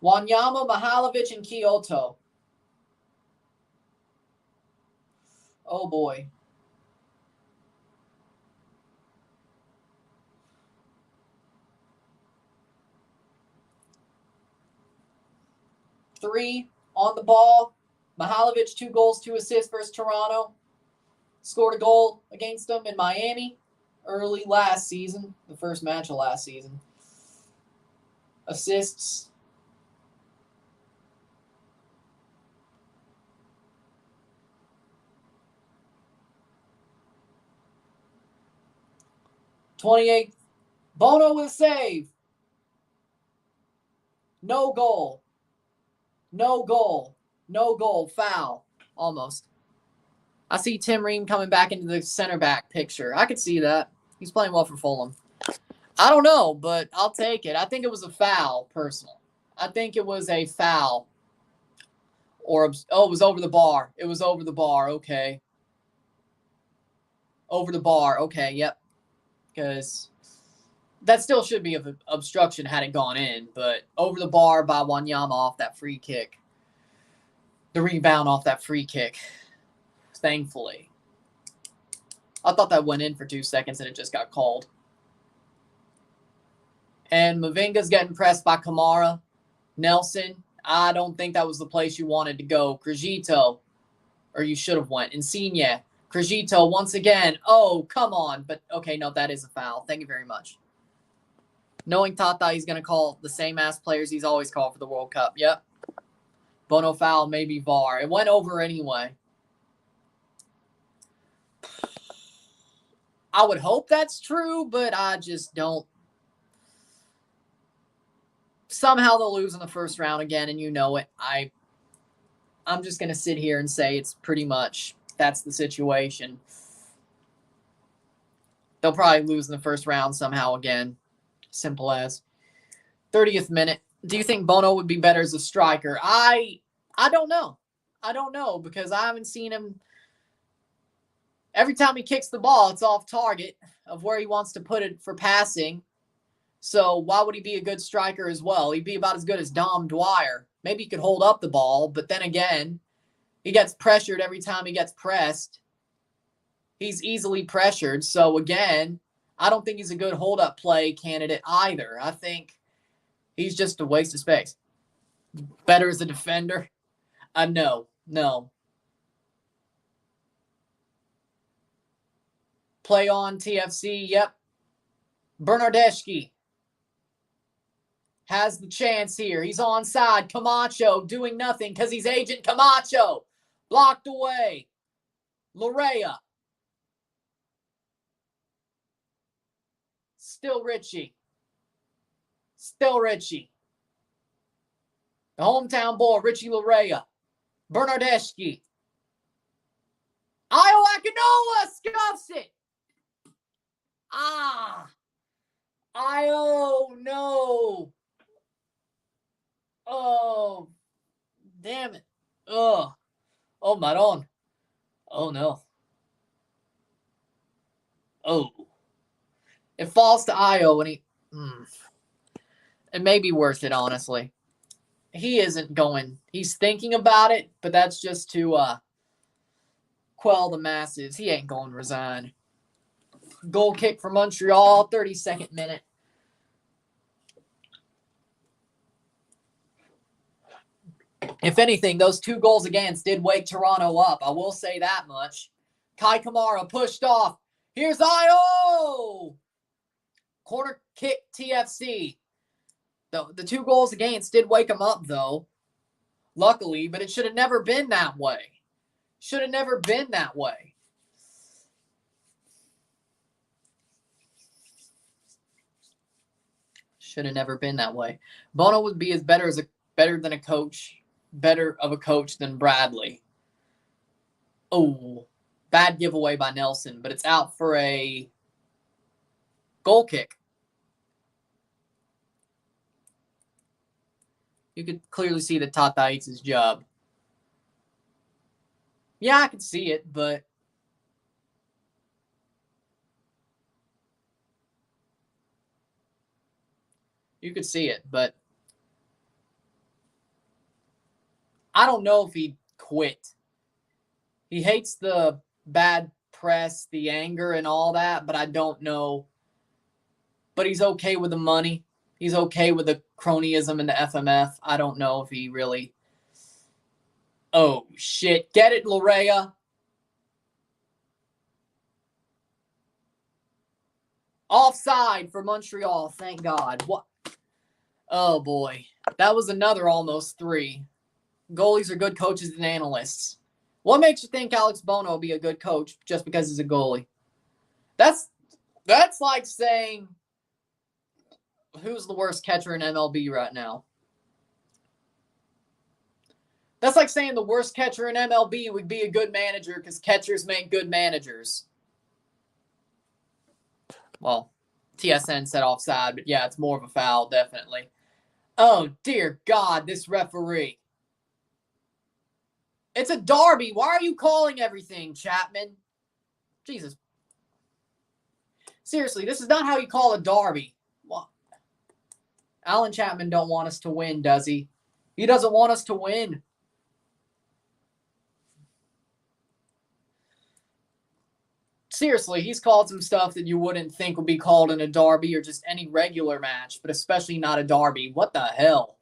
Wanyama, Mihailovic, and Kyoto. Oh, boy. Three on the ball. Mihailovic, 2 goals, 2 assists versus Toronto. Scored a goal against them in Miami early last season, the first match of last season. Assists. '28th. Bono with a save. No goal. No goal. No goal. Foul. Almost. I see Tim Ream coming back into the center back picture. I could see that. He's playing well for Fulham. I don't know, but I'll take it. I think it was a foul, personally. I think it was a foul. Or, it was over the bar. It was over the bar. Okay. Over the bar. Okay, yep. Because that still should be of obstruction had it gone in, but over the bar by Wanyama off that free kick. The rebound off that free kick. Thankfully. I thought that went in for 2 seconds and it just got called. And Mavinga's getting pressed by Kamara. Nelson, I don't think that was the place you wanted to go. Krejcito, or you should have went. Insigne. Krejcito once again. Oh, come on. But, okay, no, that is a foul. Thank you very much. Knowing Tata, he's going to call the same ass players he's always called for the World Cup. Yep. Bono foul, maybe VAR. It went over anyway. I would hope that's true, but I just don't. Somehow they'll lose in the first round again, and you know it. I'm just going to sit here and say it's pretty much that's the situation. They'll probably lose in the first round somehow again. Simple as. 30th minute. Do you think Bono would be better as a striker? I don't know. I don't know because I haven't seen him. Every time he kicks the ball, it's off target of where he wants to put it for passing. So why would he be a good striker as well? He'd be about as good as Dom Dwyer. Maybe he could hold up the ball, but then again, he gets pressured every time he gets pressed. He's easily pressured. So again, I don't think he's a good hold-up play candidate either. I think he's just a waste of space. Better as a defender? No. Play on TFC, yep. Bernardeschi has the chance here. He's onside. Camacho doing nothing because he's Agent Camacho. Blocked away. Larea. Still Richie. The hometown boy, Richie Larea. Bernardeschi. Io Akinola scuffs it. Io, no. Oh, damn it. Oh, Maron. Oh, no. Oh. It falls to Io and it may be worth it, honestly. He isn't going. He's thinking about it, but that's just to quell the masses. He ain't going to resign. Goal kick for Montreal, 32nd minute. If anything, those 2 goals against did wake Toronto up. I will say that much. Kai Kamara pushed off. Here's Io! Corner kick TFC. The 2 goals against did wake them up, though. Luckily, but it should have never been that way. Should have never been that way. Bono would be better than a coach, better of a coach than Bradley. Oh, bad giveaway by Nelson, but it's out for a goal kick. You could clearly see that Tata eats his job. Yeah, I could see it, but you could see it, but I don't know if he'd quit. He hates the bad press, the anger, and all that, but I don't know. But he's okay with the money. He's okay with the cronyism and the FMF. I don't know if he really... Oh, shit. Get it, Larea. Offside for Montreal. Thank God. What? Oh, boy. That was another almost 3. Goalies are good coaches and analysts. What makes you think Alex Bono will be a good coach just because he's a goalie? That's like saying, who's the worst catcher in MLB right now? That's like saying the worst catcher in MLB would be a good manager because catchers make good managers. Well, TSN said offside, but yeah, it's more of a foul, definitely. Oh, dear God, this referee. It's a derby. Why are you calling everything, Chapman? Jesus. Seriously, this is not how you call a derby. What? Alan Chapman don't want us to win, does he? He doesn't want us to win. Seriously, he's called some stuff that you wouldn't think would be called in a derby or just any regular match, but especially not a derby. What the hell?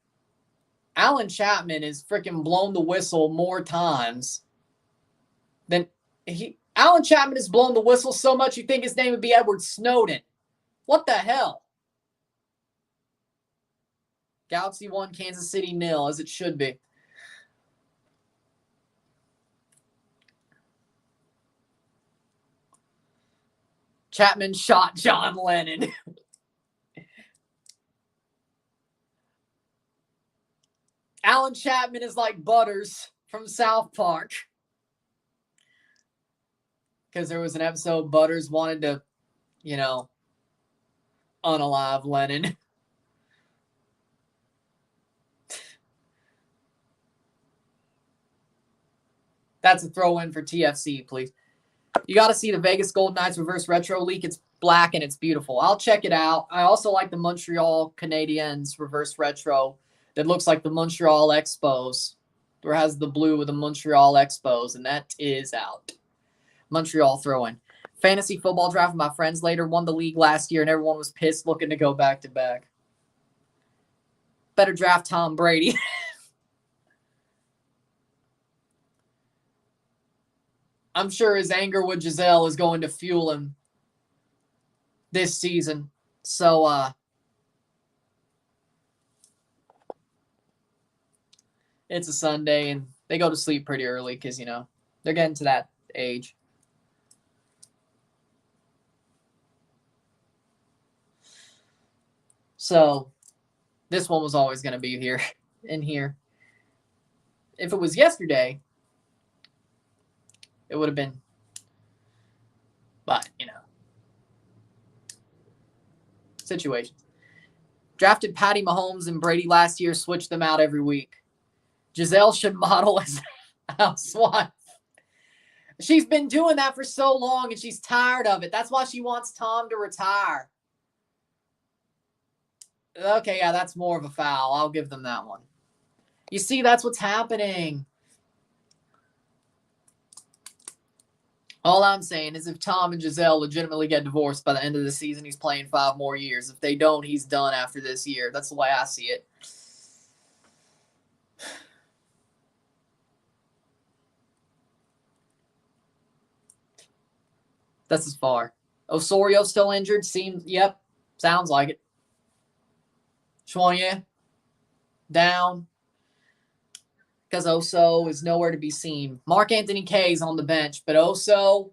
Alan Chapman has freaking blown the whistle more times than he... Alan Chapman has blown the whistle so much you think his name would be Edward Snowden. What the hell? Galaxy 1, Kansas City 0, as it should be. Chapman shot John Lennon. Alan Chapman is like Butters from South Park. Because there was an episode Butters wanted to, unalive Lennon. That's a throw-in for TFC, please. You got to see the Vegas Golden Knights reverse retro leak. It's black and it's beautiful. I'll check it out. I also like the Montreal Canadiens reverse retro that looks like the Montreal Expos. Where it has the blue with the Montreal Expos, and that is out. Montreal throw-in. Fantasy football draft with my friends later. Won the league last year, and everyone was pissed looking to go back-to-back. Better draft Tom Brady. I'm sure his anger with Giselle is going to fuel him this season. So, it's a Sunday, and they go to sleep pretty early because, they're getting to that age. So, this one was always going to be here, in here. If it was yesterday, it would have been, but, situations. Drafted Patty Mahomes and Brady last year, switched them out every week. Giselle should model as a housewife. She's been doing that for so long, and she's tired of it. That's why she wants Tom to retire. Okay, yeah, that's more of a foul. I'll give them that one. You see, that's what's happening. All I'm saying is if Tom and Giselle legitimately get divorced by the end of the season, he's playing 5 more years. If they don't, he's done after this year. That's the way I see it. That's as far. Osorio still injured? Yep. Sounds like it. Choinier down. Because Oso is nowhere to be seen. Mark Anthony Kaye is on the bench, but Oso,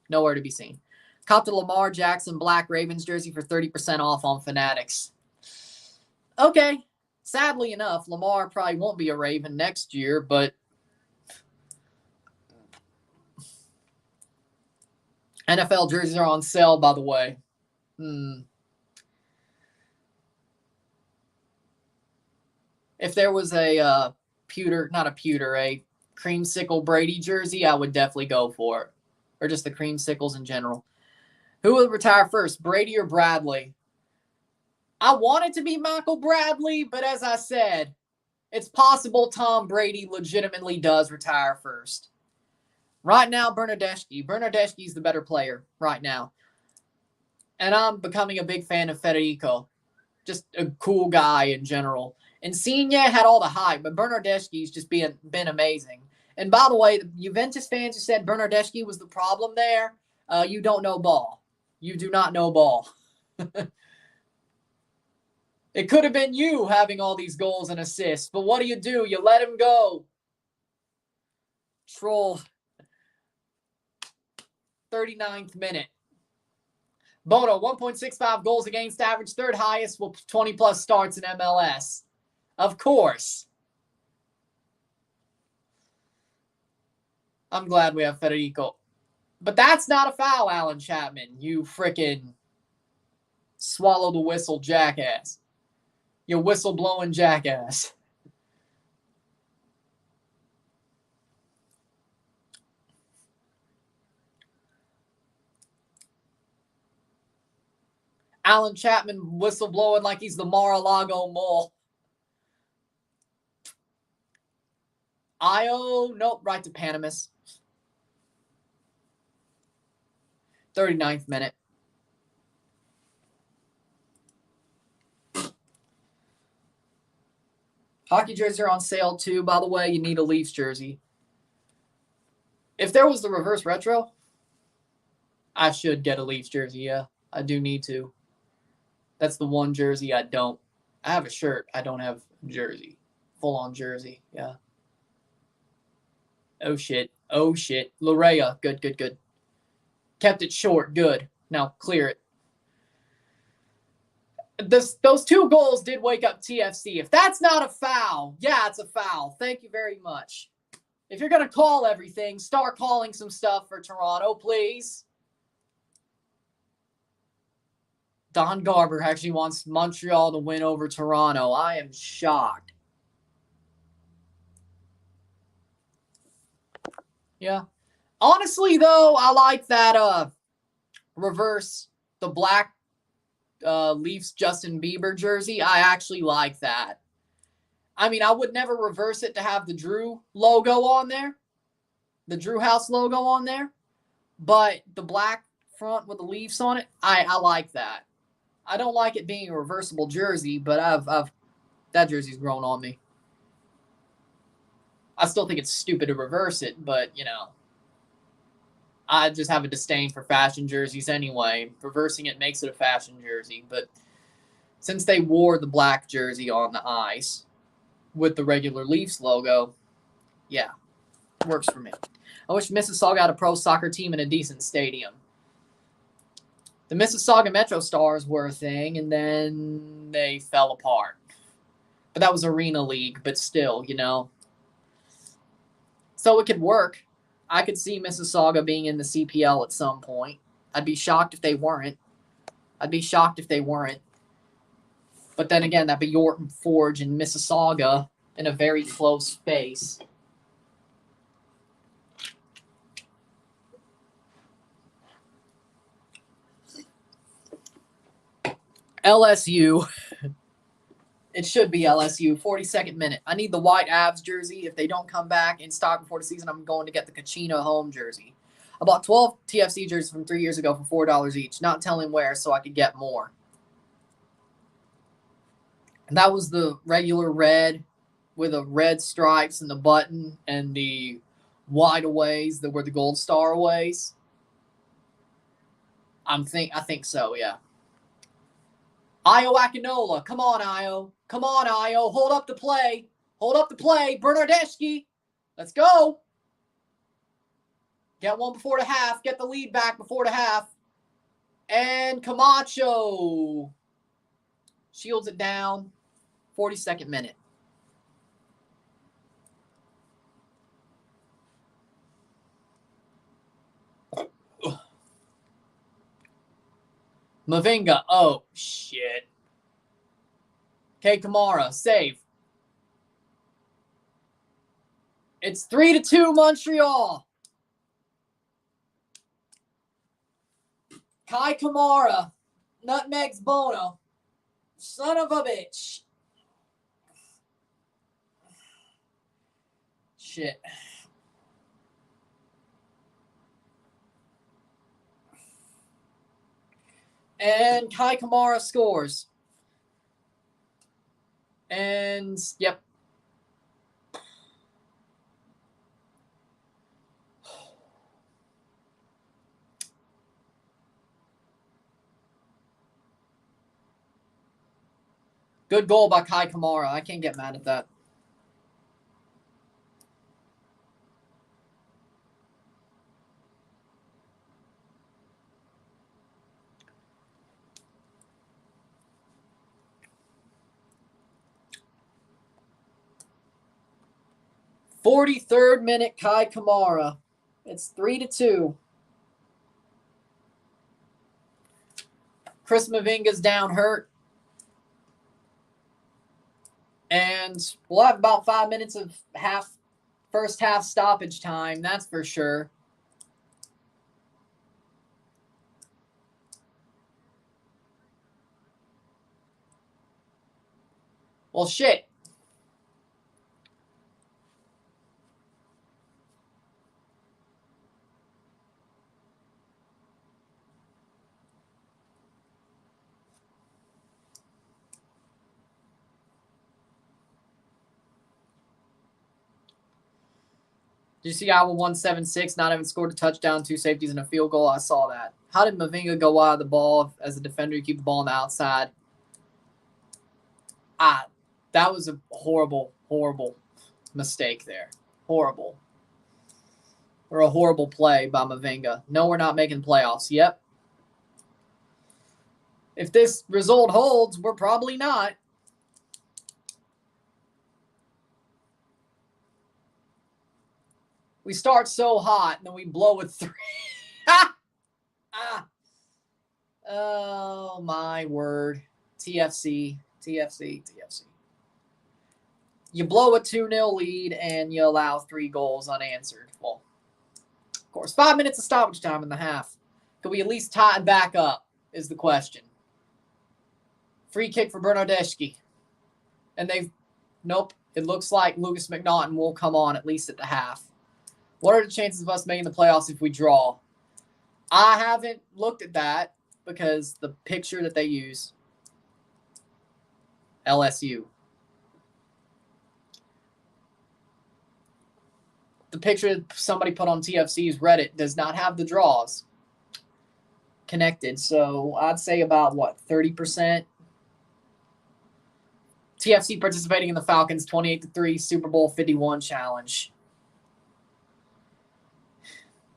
nowhere to be seen. Copped a Lamar Jackson Black Ravens jersey for 30% off on Fanatics. Okay. Sadly enough, Lamar probably won't be a Raven next year, but NFL jerseys are on sale, by the way. If there was a a creamsicle Brady jersey, I would definitely go for it. Or just the creamsicles in general. Who will retire first, Brady or Bradley? I want it to be Michael Bradley, but as I said, it's possible Tom Brady legitimately does retire first. Right now, Bernardeschi. Bernardeschi's the better player right now. And I'm becoming a big fan of Federico. Just a cool guy in general. Insigne had all the hype, but Bernardeschi's just been amazing. And by the way, the Juventus fans who said Bernardeschi was the problem there, you don't know ball. You do not know ball. It could have been you having all these goals and assists, but what do? You let him go. Troll. 39th minute. Bono, 1.65 goals against average, third highest with 20-plus starts in MLS. Of course. I'm glad we have Federico. But that's not a foul, Alan Chapman. You frickin' swallow the whistle jackass. You whistle-blowing jackass. Alan Chapman whistleblowing like he's the Mar-a-Lago mole. Io, nope, right to Panamas. 39th minute. Hockey jerseys are on sale too, by the way. You need a Leafs jersey. If there was the reverse retro, I should get a Leafs jersey, yeah. I do need to. That's the one jersey I don't. I have a shirt. I don't have a jersey. Full-on jersey, yeah. Oh, shit. Oh, shit. Larea. Good, good, good. Kept it short. Good. Now clear it. Those two goals did wake up TFC. If that's not a foul, yeah, it's a foul. Thank you very much. If you're going to call everything, start calling some stuff for Toronto, please. Don Garber actually wants Montreal to win over Toronto. I am shocked. Yeah. Honestly, though, I like that reverse, the black Leafs Justin Bieber jersey. I actually like that. I mean, I would never reverse it to have the Drew logo on there. The Drew House logo on there. But the black front with the Leafs on it, I like that. I don't like it being a reversible jersey, but I've that jersey's grown on me. I still think it's stupid to reverse it, but, you know, I just have a disdain for fashion jerseys anyway. Reversing it makes it a fashion jersey, but since they wore the black jersey on the ice with the regular Leafs logo, yeah, works for me. I wish Mississauga had a pro soccer team in a decent stadium. The Mississauga Metro Stars were a thing, and then they fell apart. But that was Arena League, but still, you know. So it could work. I could see Mississauga being in the CPL at some point. I'd be shocked if they weren't. But then again, that'd be Yorton Forge and Mississauga in a very close space. LSU. It should be LSU. 42nd minute. I need the white Avs jersey. If they don't come back in stock before the season, I'm going to get the Kachina home jersey. I bought 12 TFC jerseys from 3 years ago for $4 each. Not telling where, so I could get more. And that was the regular red with the red stripes and the button and the wide aways that were the gold star aways. I think so, yeah. Io Akinola. Come on, Io. Come on, Io. Hold up the play. Bernardeschi. Let's go. Get one before the half. Get the lead back before the half. And Camacho shields it down. 42nd minute. Mavinga. Oh, shit. Okay, Kamara. Save. It's 3-2 Montreal. Kai Kamara. Nutmegs Bono. Son of a bitch. Shit. And Kai Kamara scores. And, yep. Good goal by Kai Kamara. I can't get mad at that. "43rd minute, Kai Kamara. It's 3-2. Chris Mavinga's down hurt. And we'll have about 5 minutes of first half stoppage time, that's for sure. Well, shit. Did you see Iowa 176 not having scored a touchdown, 2 safeties, and a field goal? I saw that. How did Mavinga go wide of the ball as a defender to keep the ball on the outside? That was a horrible, horrible mistake there. Horrible. Or a horrible play by Mavinga. No, we're not making playoffs. Yep. If this result holds, we're probably not. We start so hot, and then we blow with 3. Oh, my word. TFC. You blow a 2-0 lead, and you allow 3 goals unanswered. Well, of course, 5 minutes of stoppage time in the half. Could we at least tie it back up is the question. Free kick for Bernardeschi. And nope, it looks like Lucas McNaughton will come on at least at the half. What are the chances of us making the playoffs if we draw? I haven't looked at that because the picture that they use, LSU. The picture somebody put on TFC's Reddit does not have the draws connected. So I'd say about, 30%? TFC participating in the Falcons 28-3 Super Bowl 51 challenge.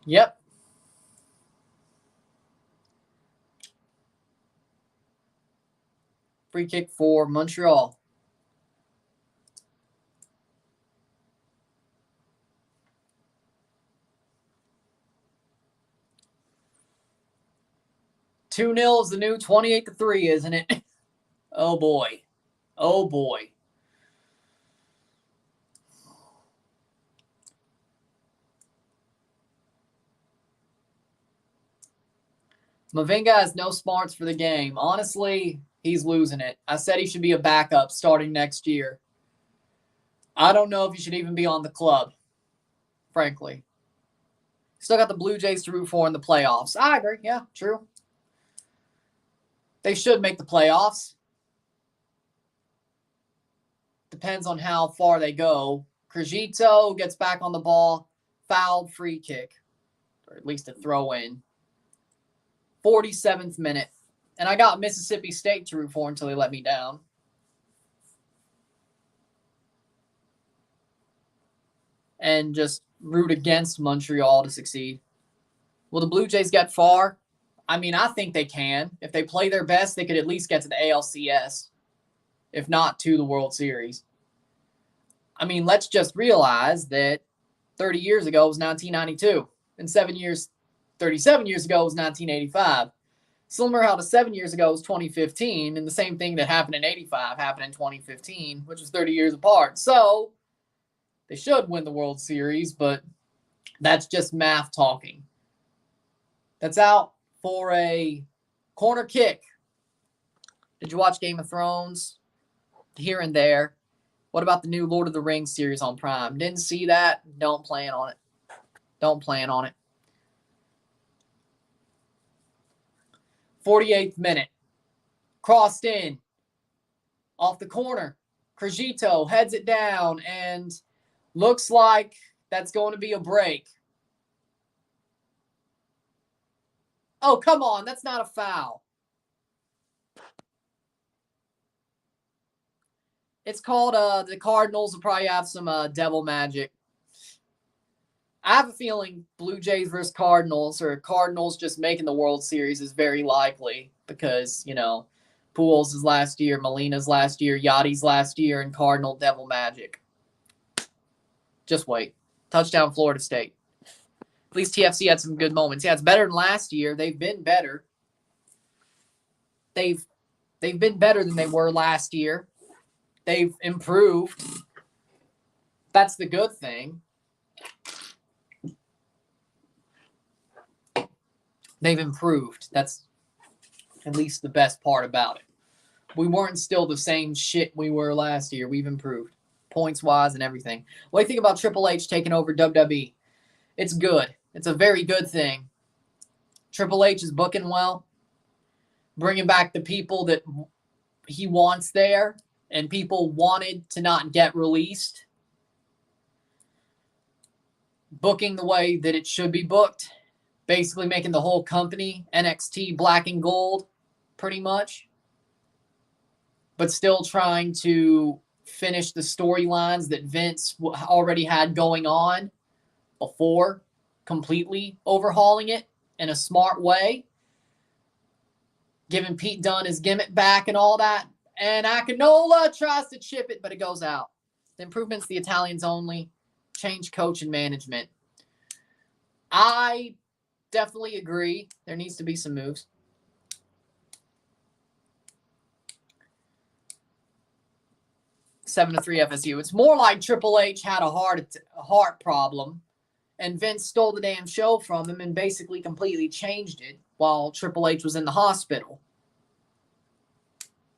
Yep. Free kick for Montreal. $2-0 is the new 28-3, isn't it? Oh boy. Oh boy. Mavinga has no smarts for the game. Honestly, he's losing it. I said he should be a backup starting next year. I don't know if he should even be on the club, frankly. Still got the Blue Jays to root for in the playoffs. I agree. Yeah, true. They should make the playoffs. Depends on how far they go. Crigito gets back on the ball. Fouled, free kick. Or at least a throw in. 47th minute. And I got Mississippi State to root for until they let me down. And just root against Montreal to succeed. Will the Blue Jays get far? I mean, I think they can. If they play their best, they could at least get to the ALCS. if not to the World Series. I mean, let's just realize that 30 years ago was 1992, and 37 years ago was 1985. Similar how to 7 years ago was 2015, and the same thing that happened in 85 happened in 2015, which was 30 years apart. So they should win the World Series, but that's just math talking. That's out for a corner kick. Did you watch Game of Thrones? Here and there. What about the new Lord of the Rings series on Prime? Didn't see that. Don't plan on it. Don't plan on it. 48th minute. Crossed in. Off the corner. Crigito heads it down and looks like that's going to be a break. Oh, come on. That's not a foul. It's called the Cardinals will probably have some devil magic. I have a feeling Blue Jays versus Cardinals or Cardinals just making the World Series is very likely because, you know, Pujols' last year, Molina's last year, Yachty's last year, and Cardinal devil magic. Just wait. Touchdown Florida State. At least TFC had some good moments. Yeah, it's better than last year. They've been better. They've been better than they were last year. They've improved. That's the good thing. They've improved. That's at least the best part about it. We weren't still the same shit we were last year. We've improved points-wise and everything. What do you think about Triple H taking over WWE? It's good. It's a very good thing. Triple H is booking well, bringing back the people that he wants there and people wanted to not get released. Booking the way that it should be booked. Basically making the whole company NXT black and gold, pretty much. But still trying to finish the storylines that Vince already had going on before, completely overhauling it in a smart way. Giving Pete Dunne his gimmick back and all that. And Akinola tries to chip it, but it goes out. The improvements, the Italians only. Change coach and management. I definitely agree. There needs to be some moves. (7-3) FSU. It's more like Triple H had a heart problem, and Vince stole the damn show from him and basically completely changed it while Triple H was in the hospital.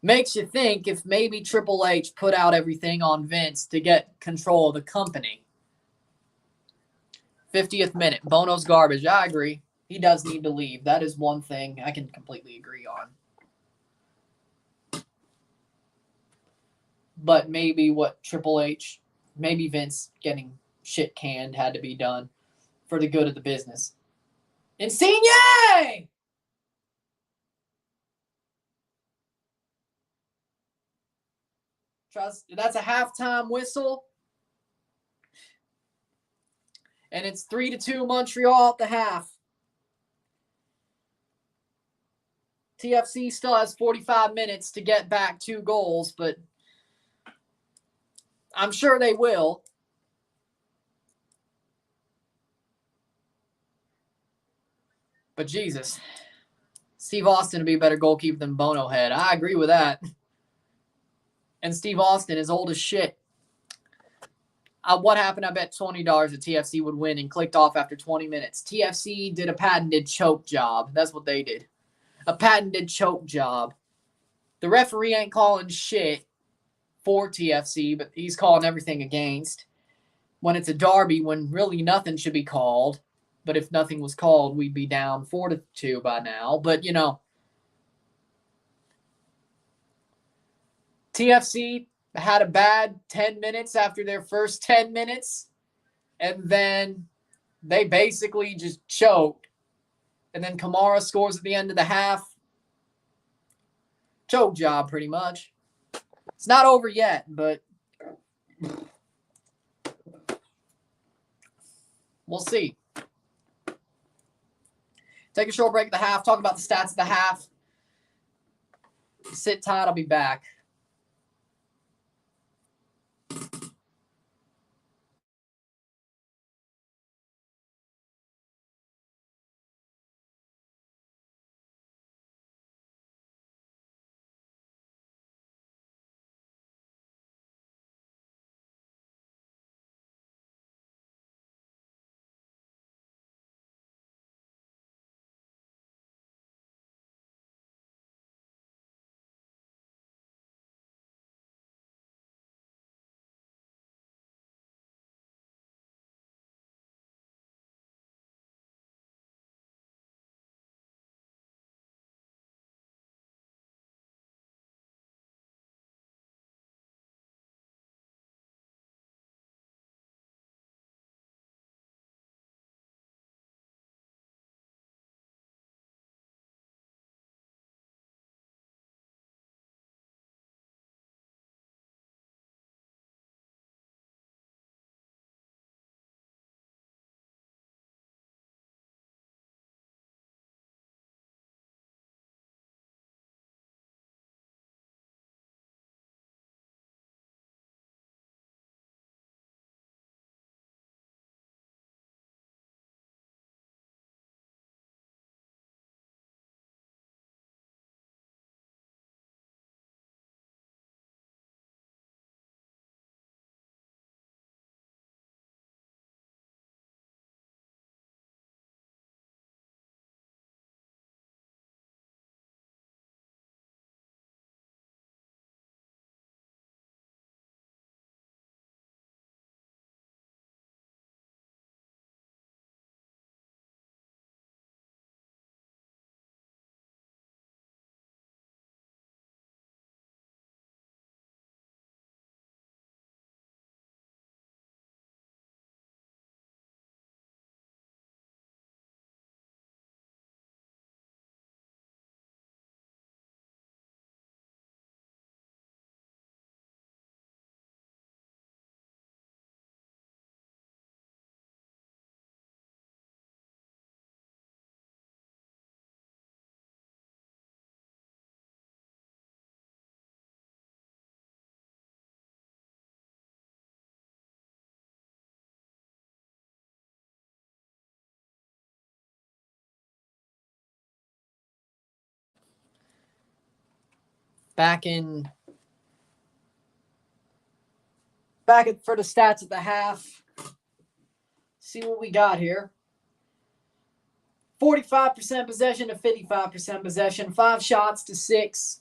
Makes you think if maybe Triple H put out everything on Vince to get control of the company. 50th minute. Bono's garbage. I agree. He does need to leave. That is one thing I can completely agree on. But maybe what Triple H, maybe Vince getting shit canned had to be done for the good of the business. Insigne! That's a halftime whistle. And it's 3-2 Montreal at the half. TFC still has 45 minutes to get back 2 goals, but I'm sure they will. But Jesus, Steve Austin would be a better goalkeeper than Bono had. I agree with that. And Steve Austin is old as shit. What happened? I bet $20 that TFC would win and clicked off after 20 minutes. TFC did a patented choke job. That's what they did. A patented choke job. The referee ain't calling shit for TFC, but he's calling everything against. When it's a derby, when really nothing should be called. But if nothing was called, we'd be down 4-2 by now. But, you know, TFC had a bad 10 minutes after their first 10 minutes. And then they basically just choked. And then Kamara scores at the end of the half. Choke job, pretty much. It's not over yet, but we'll see. Take a short break at the half. Talk about the stats of the half. Sit tight. I'll be back. Back for the stats at the half. See what we got here. 45% possession to 55% possession. 5 shots to 6.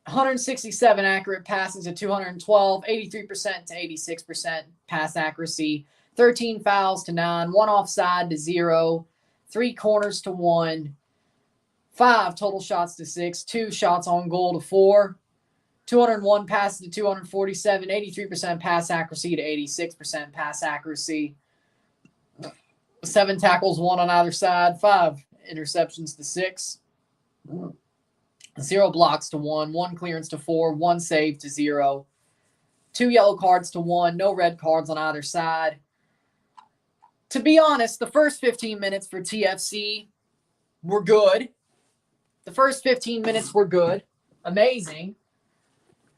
167 accurate passes to 212. 83% to 86% pass accuracy. 13 fouls to 9. 1 offside to 0. 3 corners to 1. 5 total shots to 6. 2 shots on goal to 4. 201 passes to 247. 83% pass accuracy to 86% pass accuracy. 7 tackles, 1 on either side. 5 interceptions to 6. 0 blocks to 1. 1 clearance to 4. 1 save to 0. 2 yellow cards to 1. No red cards on either side. To be honest, the first 15 minutes for TFC were good. The first 15 minutes were good. Amazing.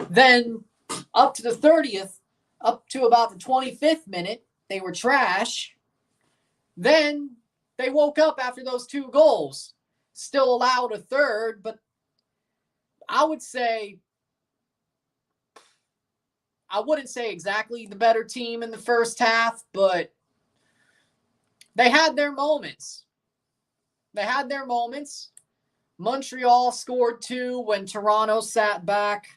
Then up to the 30th, up to about the 25th minute, they were trash. Then they woke up after those 2 goals. Still allowed a third, but I wouldn't say exactly the better team in the first half, but they had their moments. Montreal scored 2 when Toronto sat back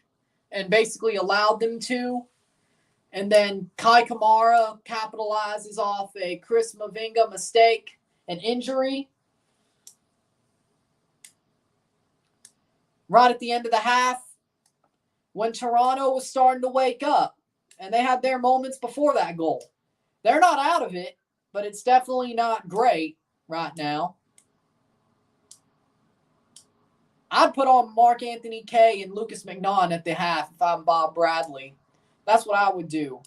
and basically allowed them to. And then Kai Kamara capitalizes off a Chris Mavinga mistake, an injury. Right at the end of the half, when Toronto was starting to wake up, and they had their moments before that goal. They're not out of it, but it's definitely not great right now. I'd put on Mark Anthony Kaye and Lucas McNaughton at the half if I'm Bob Bradley. That's what I would do.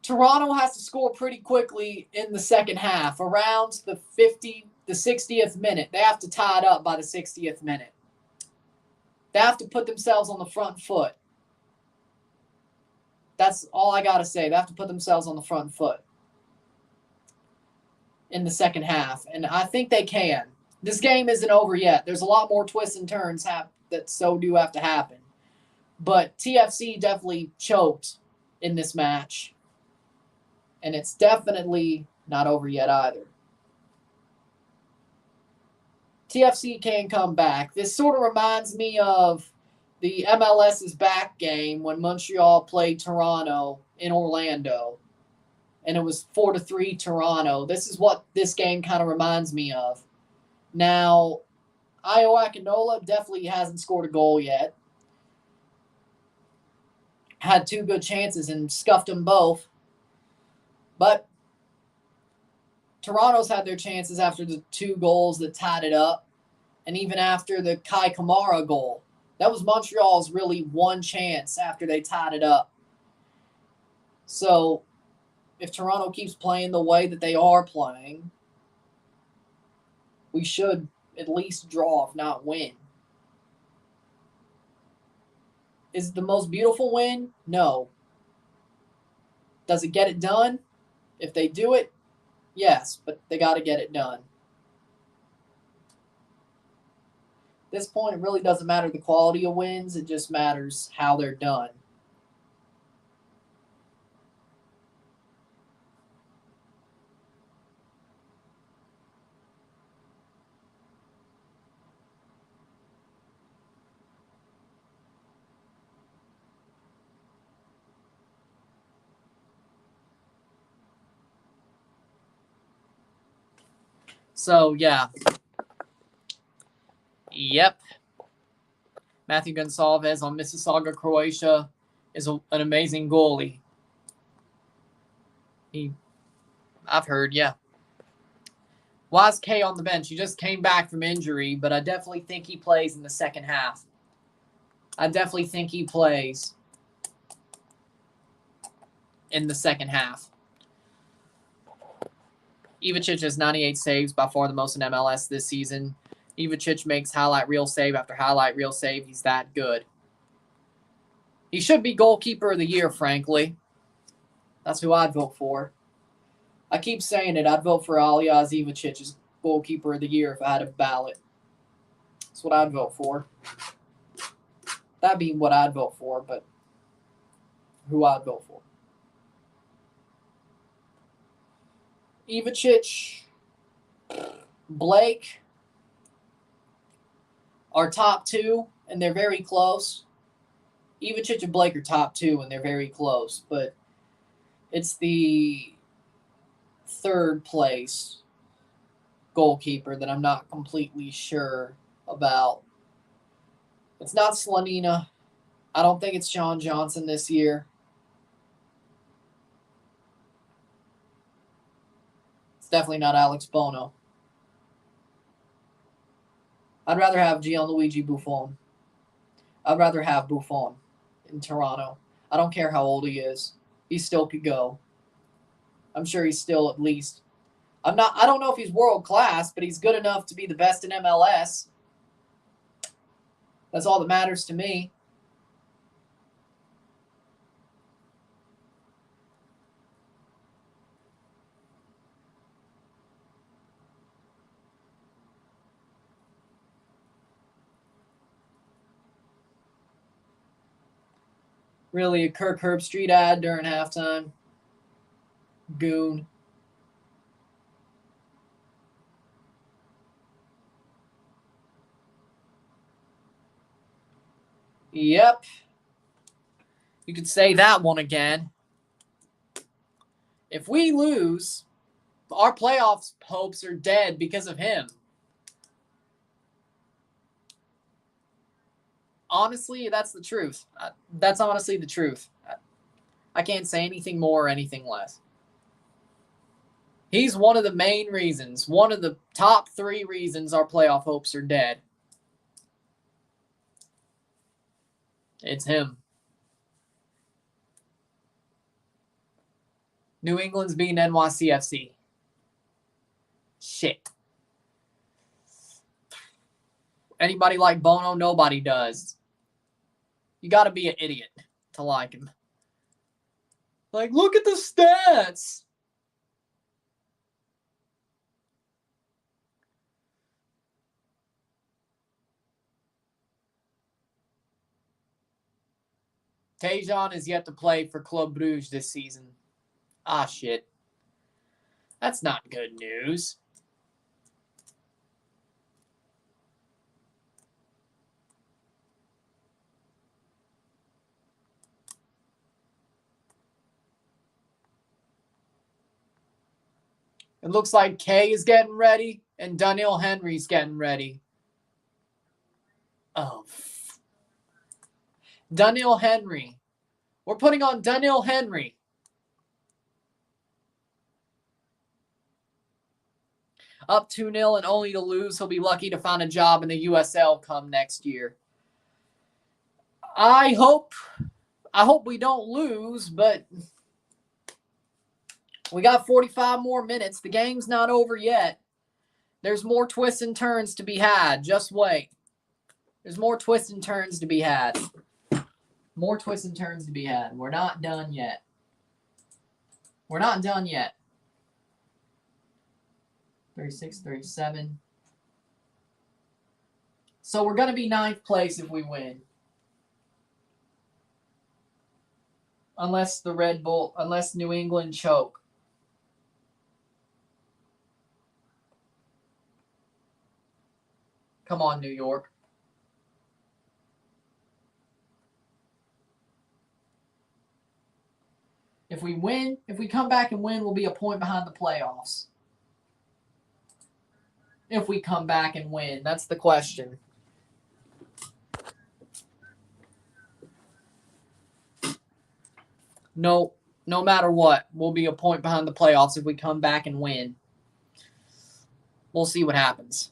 Toronto has to score pretty quickly in the second half, around the 60th minute. They have to tie it up by the 60th minute. They have to put themselves on the front foot. That's all I got to say. They have to put themselves on the front foot in the second half, and I think they can. This game isn't over yet. There's a lot more twists and turns that so do have to happen. But TFC definitely choked in this match, and it's definitely not over yet either. TFC can come back. This sort of reminds me of the MLS's back game when Montreal played Toronto in Orlando, and it was 4-3 Toronto. This is what this game kind of reminds me of. Now, Io Akinola definitely hasn't scored a goal yet. Had 2 good chances and scuffed them both. But Toronto's had their chances after the 2 goals that tied it up, and even after the Kai Kamara goal. That was Montreal's really one chance after they tied it up. So, if Toronto keeps playing the way that they are playing, we should at least draw, if not win. Is it the most beautiful win? No. Does it get it done? If they do it, yes, but they got to get it done. At this point, it really doesn't matter the quality of wins. It just matters how they're done. So, yeah. Yep. Matthew Gonsalves on Mississauga, Croatia is an amazing goalie. I've heard, yeah. Why is K on the bench? He just came back from injury, but I definitely think he plays in the second half. I definitely think he plays in the second half. Ivacic has 98 saves, by far the most in MLS this season. Ivacic makes highlight reel save after highlight reel save. He's that good. He should be goalkeeper of the year, frankly. That's who I'd vote for. I keep saying it. I'd vote for Aljaž Ivacic as goalkeeper of the year if I had a ballot. That's what I'd vote for. That'd be what I'd vote for, but who I'd vote for. Ivacic, Blake are top 2, and they're very close. Ivacic and Blake are top 2, and they're very close, but it's the 3rd place goalkeeper that I'm not completely sure about. It's not Slonina. I don't think it's Sean Johnson this year. It's definitely not Alex Bono. I'd rather have Gianluigi Buffon. I'd rather have Buffon in Toronto. I don't care how old he is. He still could go. I'm sure he's still at least. I don't know if he's world class, but he's good enough to be the best in MLS. That's all that matters to me. Really, a Kirk Herbstreit ad during halftime. Goon. Yep. You could say that one again. If we lose, our playoffs hopes are dead because of him. Honestly, that's the truth. That's honestly the truth. I can't say anything more or anything less. He's one of the main reasons, one of the top 3 reasons our playoff hopes are dead. It's him. New England's beating NYCFC. Shit. Anybody like Bono? Nobody does. You got to be an idiot to like him. Like, look at the stats. Tejan is yet to play for Club Brugge this season. Ah, shit. That's not good news. It looks like Kay is getting ready and Daniel Henry's getting ready. Oh. Daniel Henry. We're putting on Daniel Henry. Up 2-0 and only to lose. He'll be lucky to find a job in the USL come next year. I hope we don't lose, but we got 45 more minutes. The game's not over yet. There's more twists and turns to be had. Just wait. There's more twists and turns to be had. More twists and turns to be had. We're not done yet. We're not done yet. 36, 37. So we're going to be 9th place if we win. Unless New England choke. Come on, New York. If we win, if we come back and win, we'll be a point behind the playoffs. If we come back and win, that's the question. No matter what, we'll be a point behind the playoffs if we come back and win. We'll see what happens.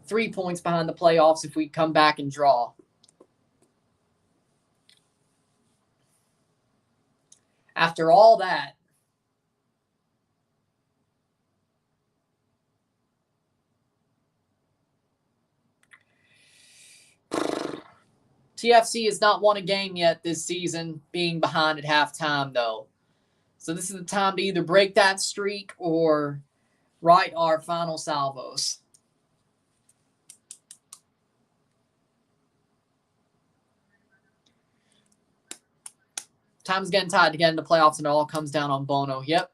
Three points behind the playoffs if we come back and draw. After all that, TFC has not won a game yet this season, being behind at halftime, though. So this is the time to either break that streak or write our final salvos. Time's getting tight to get into playoffs, and it all comes down on Bono. Yep.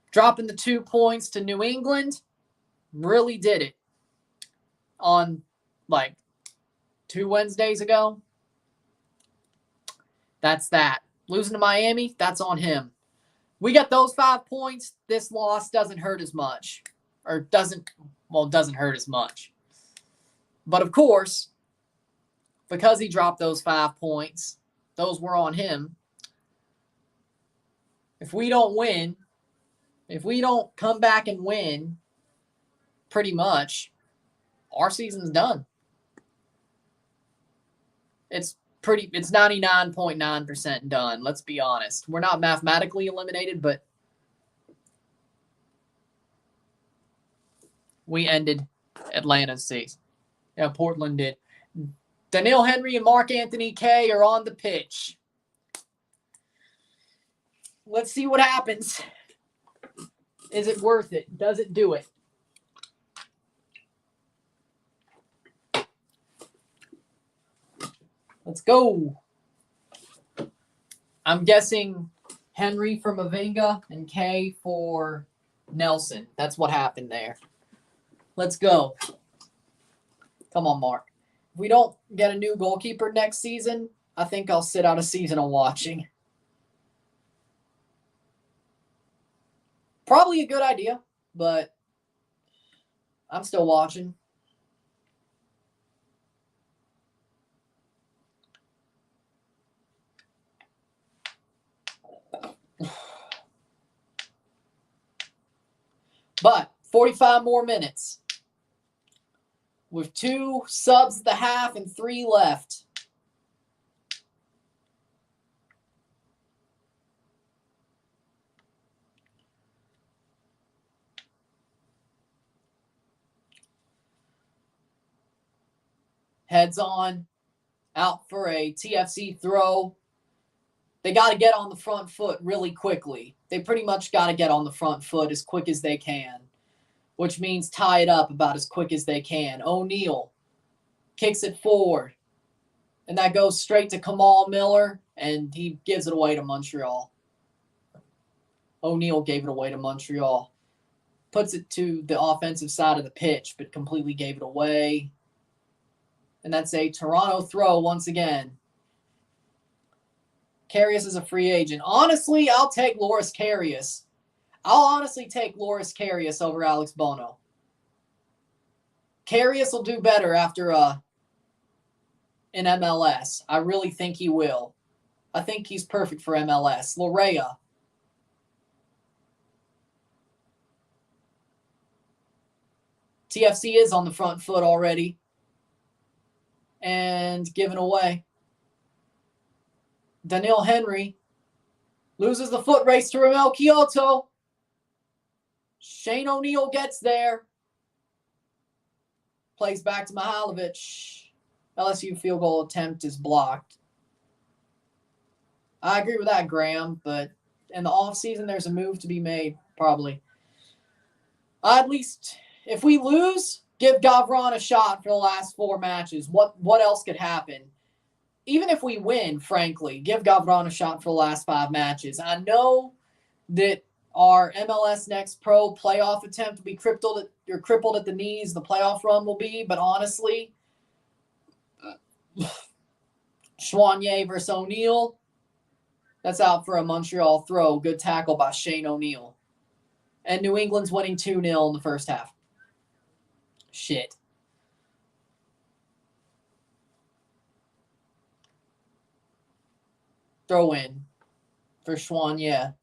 Dropping the 2 points to New England really did it on, 2 Wednesdays ago. That's that. Losing to Miami, that's on him. We got those 5 points. This loss doesn't hurt as much. Or doesn't hurt as much. But of course, because he dropped those 5 points, those were on him. If we don't win, if we don't come back and win, pretty much, our season's done. It's 99.9% done. Let's be honest. We're not mathematically eliminated, but we ended Atlanta's season. Yeah, Portland did. Daniel Henry and Mark Anthony Kay are on the pitch. Let's see what happens. Is it worth it? Does it do it? Let's go. I'm guessing Henry for Mavinga and Kay for Nelson. That's what happened there. Let's go. Come on, Mark. If we don't get a new goalkeeper next season, I think I'll sit out a season of watching. Probably a good idea, but I'm still watching. But 45 more minutes. With 2 subs at the half and 3 left. Heads on. out for a TFC throw. They got to get on the front foot really quickly. They pretty much got to get on the front foot as quick as they can, which means tie it up about as quick as they can. O'Neal kicks it forward, and that goes straight to Kamal Miller, and he gives it away to Montreal. O'Neal gave it away to Montreal. Puts it to the offensive side of the pitch, but completely gave it away. And that's a Toronto throw once again. Karius is a free agent. Honestly, I'll take Loris Karius. I'll honestly take Loris Karius over Alex Bono. Karius will do better after in MLS. I really think he will. I think he's perfect for MLS. Larea. TFC is on the front foot already. And given away. Daniil Henry loses the foot race to Ramel Kyoto. Shane O'Neal gets there. Plays back to Mihailovic. LSU field goal attempt is blocked. I agree with that, Graham, but in the offseason, there's a move to be made, probably. At least, if we lose, give Gavron a shot for the last 4 matches. What else could happen? Even if we win, frankly, give Gavron a shot for the last 5 matches. I know that our MLS Next Pro playoff attempt will be crippled at the knees. The playoff run will be, but honestly, Chouanier versus O'Neal, that's out for a Montreal throw. Good tackle by Shane O'Neal. And New England's winning 2-0 in the first half. Shit. Throw in for Chouanier.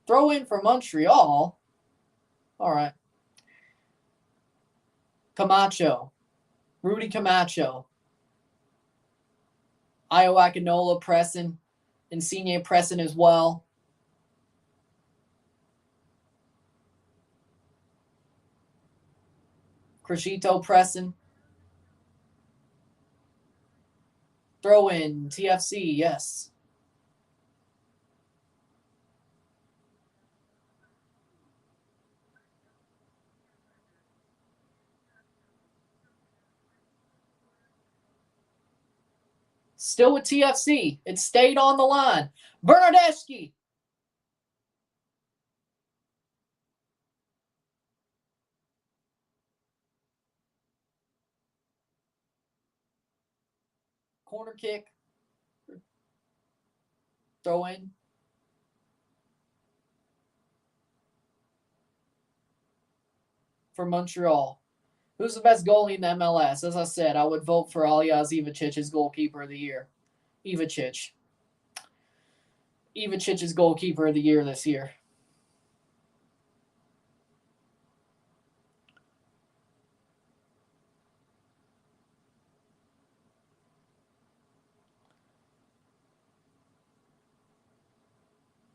Throw in for Montreal. All right. Camacho. Rudy Camacho. Io Akinola pressing. Insigne pressing as well. Crescito pressing. Throw in TFC, yes. Still with TFC. It stayed on the line. Bernardeschi. Corner kick. Throw in. For Montreal. Who's the best goalie in the MLS? As I said, I would vote for Aljaz Ivicic as goalkeeper of the year. Ivicic is goalkeeper of the year this year.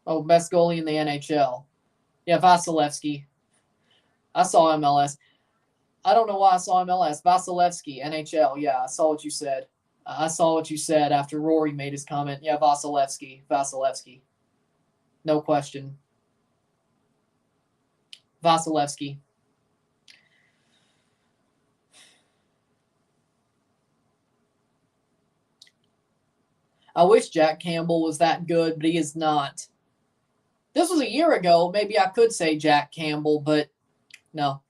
Oh, best goalie in the NHL. Yeah, Vasilevsky. I saw MLS. I don't know why I saw MLS. Vasilevsky, NHL. Yeah, I saw what you said. I saw what you said after Rory made his comment. Yeah, Vasilevsky. No question. Vasilevsky. I wish Jack Campbell was that good, but he is not. This was a year ago. Maybe I could say Jack Campbell, but no.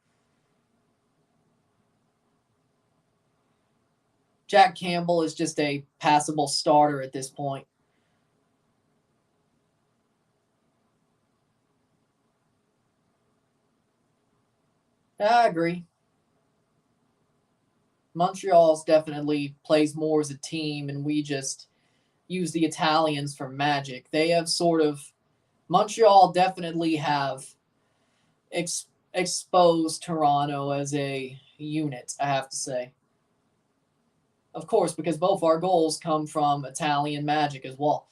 Jack Campbell is just a passable starter at this point. I agree. Montreal's definitely plays more as a team, and we just use the Italians for magic. They have sort of Montreal definitely have exposed Toronto as a unit, I have to say. Of course, because both our goals come from Italian magic as well.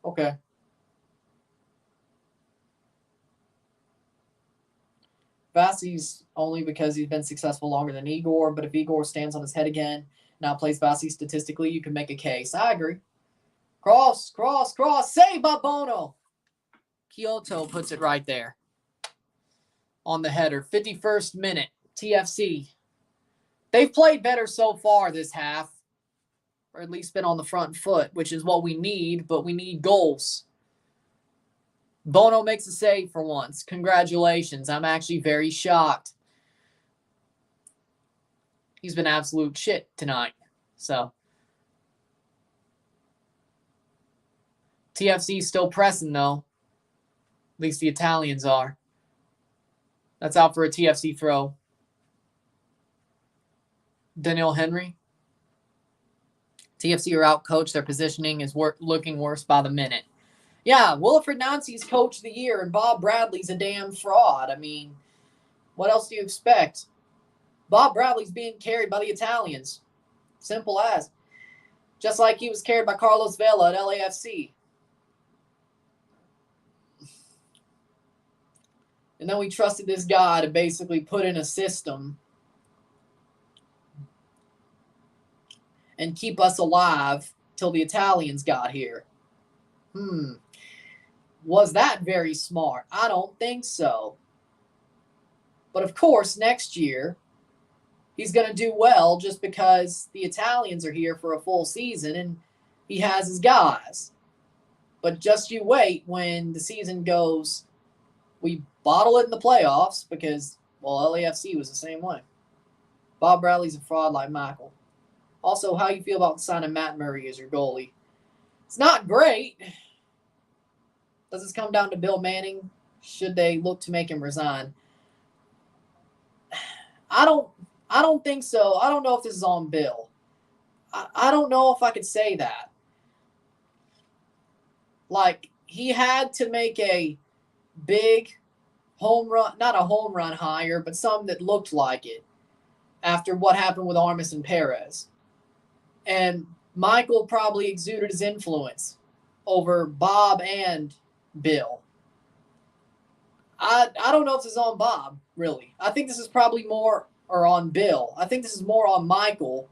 Okay. Vasi's only because he's been successful longer than Igor, but if Igor stands on his head again, now plays Vasi statistically, you can make a case. I agree. Cross, cross, cross. Save by Bono. Kyoto puts it right there on the header. 51st minute. TFC. They've played better so far this half, or at least been on the front foot, which is what we need, but we need goals. Bono makes a save for once. Congratulations. I'm actually very shocked. He's been absolute shit tonight. So, TFC's still pressing, though. At least the Italians are. That's out for a TFC throw. Daniel Henry. TFC are out coached. Their positioning is looking worse by the minute. Yeah, Wilfred Nancy's coach of the year, and Bob Bradley's a damn fraud. I mean, what else do you expect? Bob Bradley's being carried by the Italians. Simple as. Just like he was carried by Carlos Vela at LAFC. And then we trusted this guy to basically put in a system and keep us alive till the Italians got here. Was that very smart? I don't think so. But of course, next year, he's going to do well just because the Italians are here for a full season and he has his guys. But just you wait when the season goes, we bottle it in the playoffs because, well, LAFC was the same way. Bob Bradley's a fraud like Michael. Also, how you feel about signing Matt Murray as your goalie? It's not great. Does this come down to Bill Manning? Should they look to make him resign? I don't think so. I don't know if this is on Bill. I don't know if I could say that. Like, he had to make a big home run, not a home run hire, but something that looked like it after what happened with Armas and Perez. And Michael probably exuded his influence over Bob and Bill. I don't know if this is on Bob, really. I think this is probably more or on Bill. I think this is more on Michael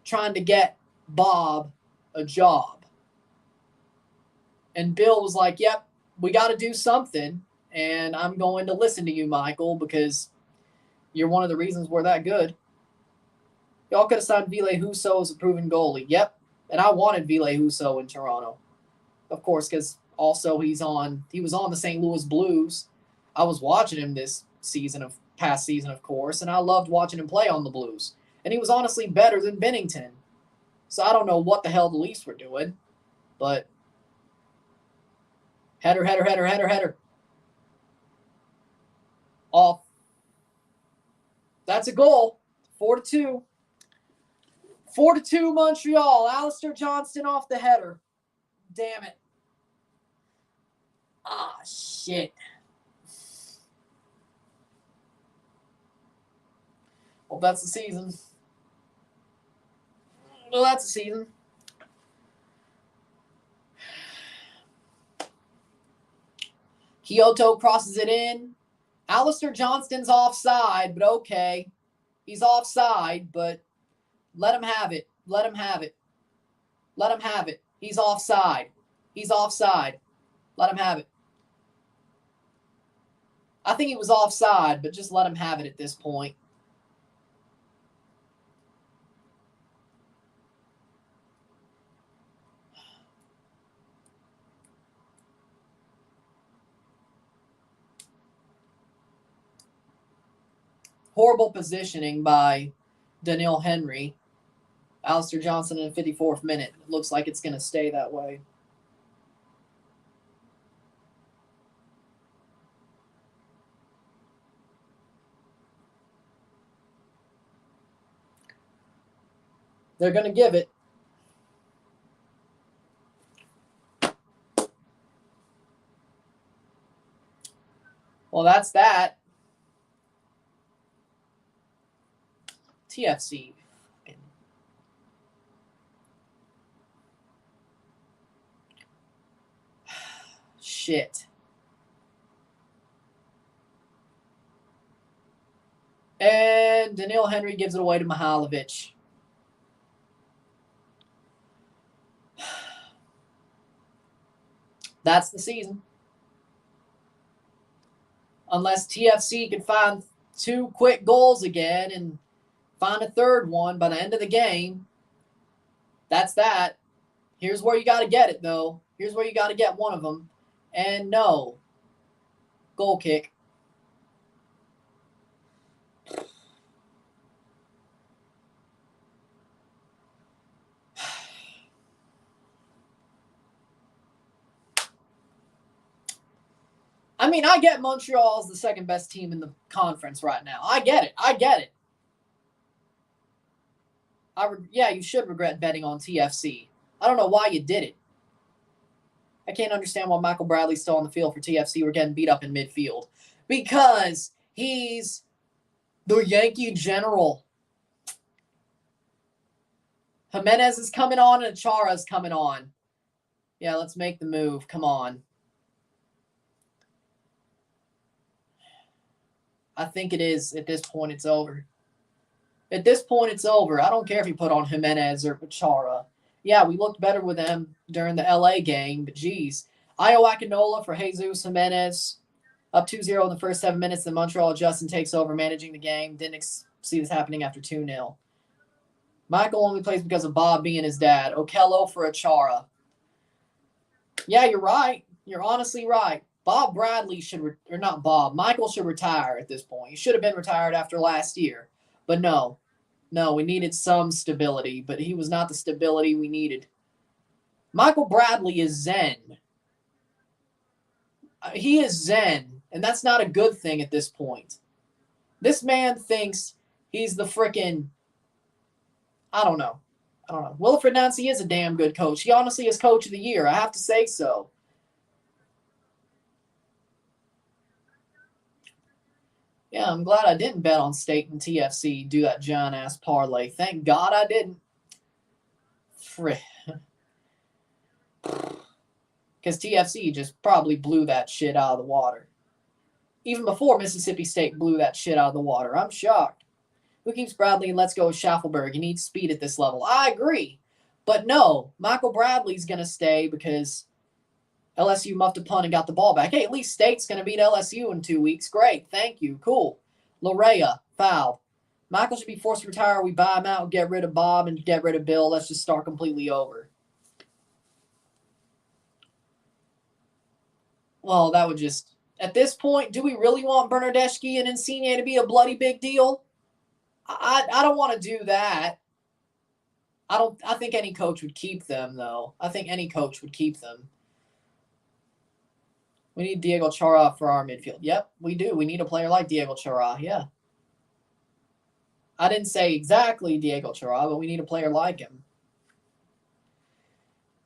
trying to get Bob a job. And Bill was like, yep, we got to do something. And I'm going to listen to you, Michael, because you're one of the reasons we're that good. Y'all could have signed Ville Husso as a proven goalie. Yep. And I wanted Ville Husso in Toronto. Of course, because also he was on the St. Louis Blues. I was watching him this past season, of course, and I loved watching him play on the Blues. And he was honestly better than Bennington. So I don't know what the hell the Leafs were doing, but header. Off. That's a goal. 4-2. 4-2 Montreal. Alistair Johnston off the header. Damn it. Ah, shit. Well, that's the season. Well, that's the season. Kyoto crosses it in. Alistair Johnston's offside, but okay. He's offside, but let him have it. Let him have it. Let him have it. He's offside. He's offside. Let him have it. I think he was offside, but just let him have it at this point. Horrible positioning by Daniel Henry. Alistair Johnston in the 54th minute. It looks like it's going to stay that way. They're going to give it. Well, that's that. TFC. shit. And Daniil Henry gives it away to Mihailovic. That's the season. Unless TFC can find 2 quick goals again and find a third one by the end of the game. That's that. Here's where you got to get it, though. Here's where you got to get one of them. And no. Goal kick. I mean, I get Montreal is the second best team in the conference right now. I get it. Yeah, you should regret betting on TFC. I don't know why you did it. I can't understand why Michael Bradley's still on the field for TFC. We're getting beat up in midfield. Because he's the Yankee general. Jimenez is coming on and Chara's coming on. Yeah, let's make the move. Come on. I think it is. At this point, it's over. At this point, it's over. I don't care if you put on Jimenez or Chara. Yeah, we looked better with them during the LA game, but geez. Io Akinola for Jesus Jimenez. Up 2-0 in the first 7 minutes. Then Montreal Justin takes over managing the game. Didn't see this happening after 2-0. Michael only plays because of Bob being his dad. Okello for Chara. Yeah, you're right. You're honestly right. Bob Bradley should, or not Bob, Michael should retire at this point. He should have been retired after last year. But no, we needed some stability, but he was not the stability we needed. Michael Bradley is zen. He is zen, and that's not a good thing at this point. This man thinks he's the frickin', I don't know. Wilfred Nancy is a damn good coach. He honestly is coach of the year. I have to say so. Yeah, I'm glad I didn't bet on State and TFC, do that John-ass parlay. Thank God I didn't. Because TFC just probably blew that shit out of the water. Even before Mississippi State blew that shit out of the water. I'm shocked. Who keeps Bradley and let's go with Schaffelberg? He needs speed at this level. I agree. But no, Michael Bradley's going to stay because LSU muffed a punt and got the ball back. Hey, at least State's going to beat LSU in 2 weeks. Great. Thank you. Cool. Larea, foul. Michael should be forced to retire. We buy him out, get rid of Bob, and get rid of Bill. Let's just start completely over. Well, that would just... At this point, do we really want Bernardeschi and Insigne to be a bloody big deal? I don't want to do that. I think any coach would keep them, though. I think any coach would keep them. We need Diego Chara for our midfield. Yep, we do. We need a player like Diego Chara, yeah. I didn't say exactly Diego Chara, but we need a player like him.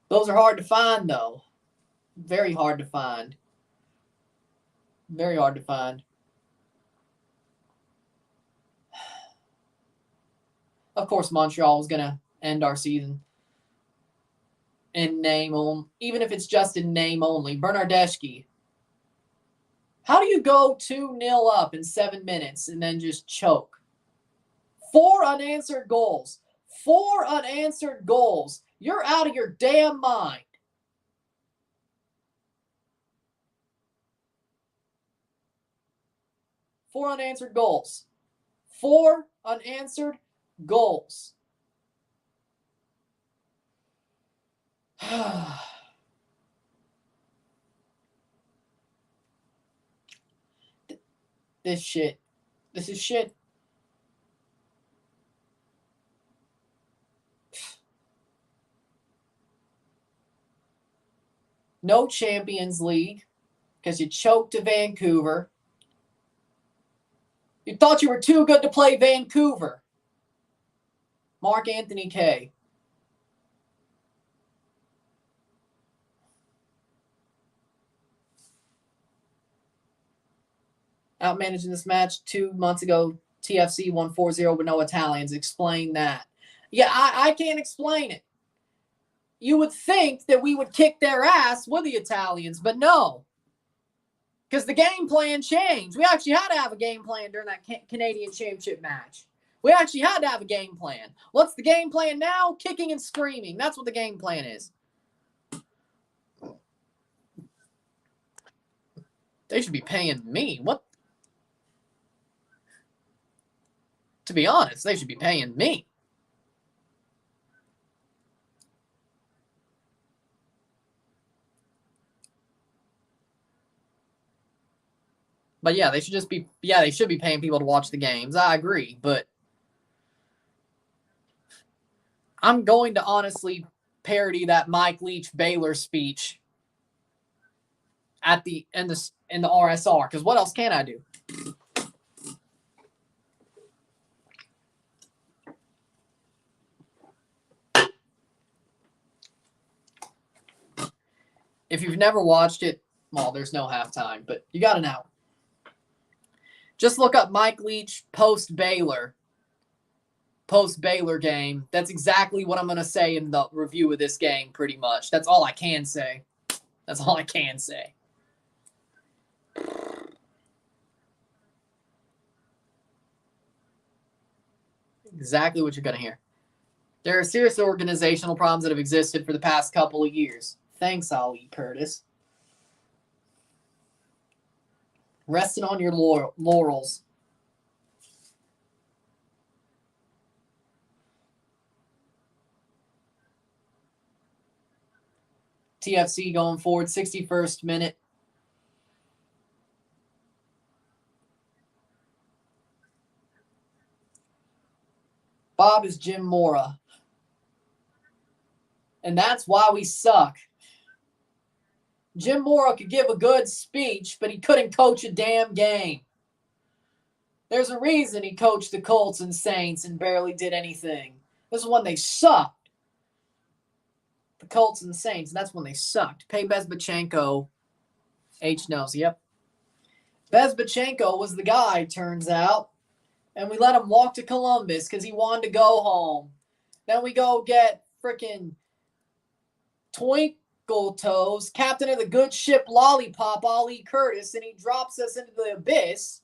Those are hard to find, though. Very hard to find. Very hard to find. Of course, Montreal was going to end our season in name only, even if it's just in name only. Bernardeschi. How do you go 2-0 up in 7 minutes and then just choke? 4 unanswered goals. 4 unanswered goals. You're out of your damn mind. Four unanswered goals. 4 unanswered goals. This shit. This is shit. No Champions League because you choked to Vancouver. You thought you were too good to play Vancouver. Mark Anthony K. Outmanaging this match 2 months ago. TFC won 4-0 with no Italians. Explain that. Yeah, I can't explain it. You would think that we would kick their ass with the Italians, but no. Because the game plan changed. We actually had to have a game plan during that Canadian Championship match. We actually had to have a game plan. What's the game plan now? Kicking and screaming. That's what the game plan is. They should be paying me. What? To be honest, they should be paying me. But yeah, they should just be, they should be paying people to watch the games. I agree, but I'm going to honestly parody that Mike Leach Baylor speech at the in the RSR, because what else can I do? If you've never watched it, well, there's no halftime, but you got to know. Just look up Mike Leach post-Baylor game. That's exactly what I'm going to say in the review of this game, pretty much. That's all I can say. That's all I can say. Exactly what you're going to hear. There are serious organizational problems that have existed for the past couple of years. Thanks, Ali Curtis. Resting on your laurels. TFC going forward, 61st minute. Bob is Jim Mora. And that's why we suck. Jim Mora could give a good speech, but he couldn't coach a damn game. There's a reason he coached the Colts and Saints and barely did anything. This is when they sucked. The Colts and Saints, and that's when they sucked. Pay Bezbachenko. H knows, yep. Bezbachenko was the guy, turns out. And we let him walk to Columbus because he wanted to go home. Then we go get freaking Twinkle Toes, captain of the good ship Lollipop, Ali Curtis, and he drops us into the abyss.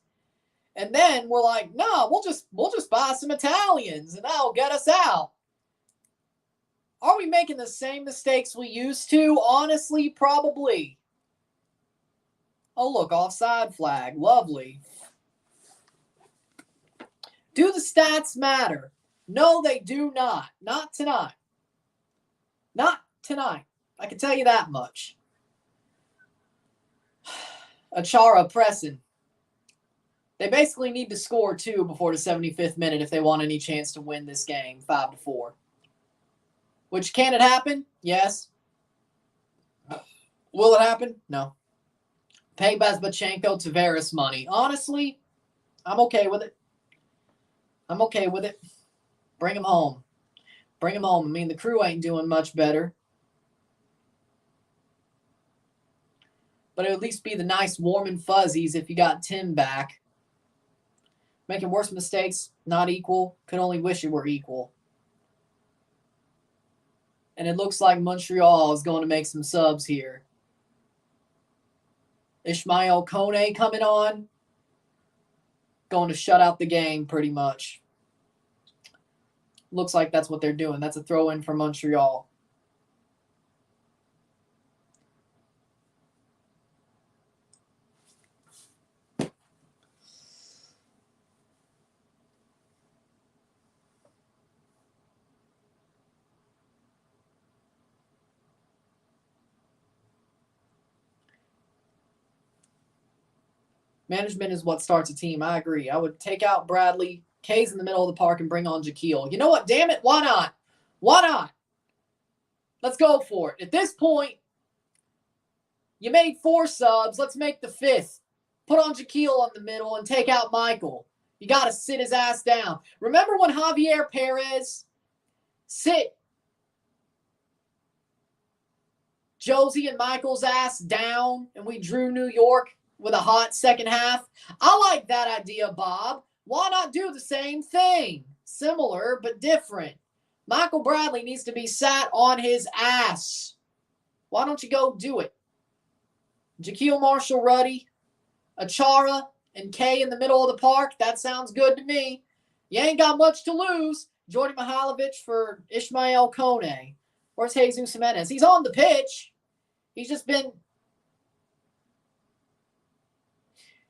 And then we're like, no, we'll just buy some Italians and that'll get us out. Are we making the same mistakes we used to? Honestly, probably. Oh, look, offside flag. Lovely. Do the stats matter? No, they do not. Not tonight. Not tonight. I can tell you that much. Achara pressing. They basically need to score 2 before the 75th minute if they want any chance to win this game 5-4. Which, can it happen? Yes. Will it happen? No. Pay Bezbachenko Tavares money. Honestly, I'm okay with it. I'm okay with it. Bring him home. Bring him home. I mean, the crew ain't doing much better. But it would at least be the nice warm and fuzzies if you got Tim back. Making worse mistakes, not equal. Could only wish it were equal. And it looks like Montreal is going to make some subs here. Ishmael Kone coming on. Going to shut out the game pretty much. Looks like that's what they're doing. That's a throw-in for Montreal. Management is what starts a team. I agree. I would take out Bradley. K's in the middle of the park and bring on Jaquil. You know what? Damn it. Why not? Why not? Let's go for it. At this point, you made 4 subs. Let's make the 5th. Put on Jaquil on the middle and take out Michael. You got to sit his ass down. Remember when Javier Perez sit Josie and Michael's ass down and we drew New York with a hot second half? I like that idea, Bob. Why not do the same thing? Similar, but different. Michael Bradley needs to be sat on his ass. Why don't you go do it? Jaquil Marshall-Ruddy, Achara and K in the middle of the park. That sounds good to me. You ain't got much to lose. Jordan Mihailovic for Ishmael Kone. Where's Jesus Jimenez? He's on the pitch. He's just been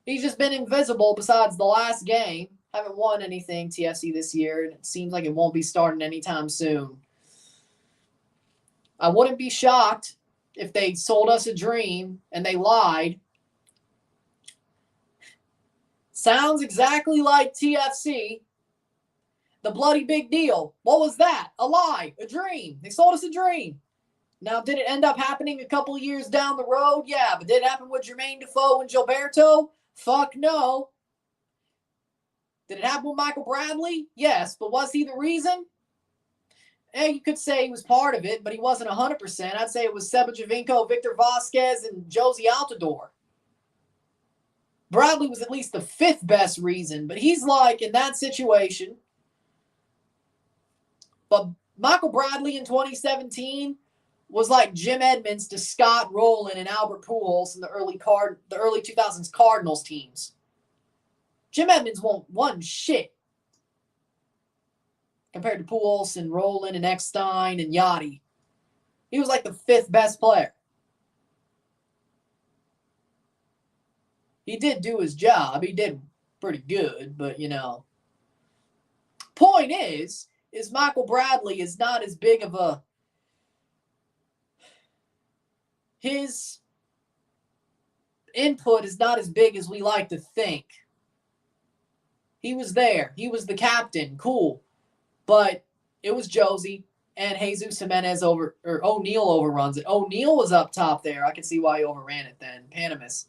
invisible besides the last game. Haven't won anything, TFC, this year, and it seems like it won't be starting anytime soon. I wouldn't be shocked if they sold us a dream and they lied. Sounds exactly like TFC. The bloody big deal. What was that? A lie. A dream. They sold us a dream. Now, did it end up happening a couple of years down the road? Yeah, but did it happen with Jermaine Defoe and Gilberto? Fuck no. Did it happen with Michael Bradley? Yes, but was he the reason? You could say he was part of it, but he wasn't 100%. I'd say it was Seba Javinko, Victor Vasquez, and Josie Altidore. Bradley was at least the 5th best reason, but he's like in that situation. But Michael Bradley in 2017 was like Jim Edmonds to Scott Rowland and Albert Pujols in the early 2000s Cardinals teams. Jim Edmonds won shit compared to Pujols and Rowland and Eckstein and Yachty. He was like the 5th best player. He did do his job. He did pretty good, but Point is Michael Bradley is not as big of a... His input is not as big as we like to think. He was there. He was the captain. Cool. But it was Josie and Jesus Jimenez O'Neal overruns it. O'Neal was up top there. I can see why he overran it then. Panamas.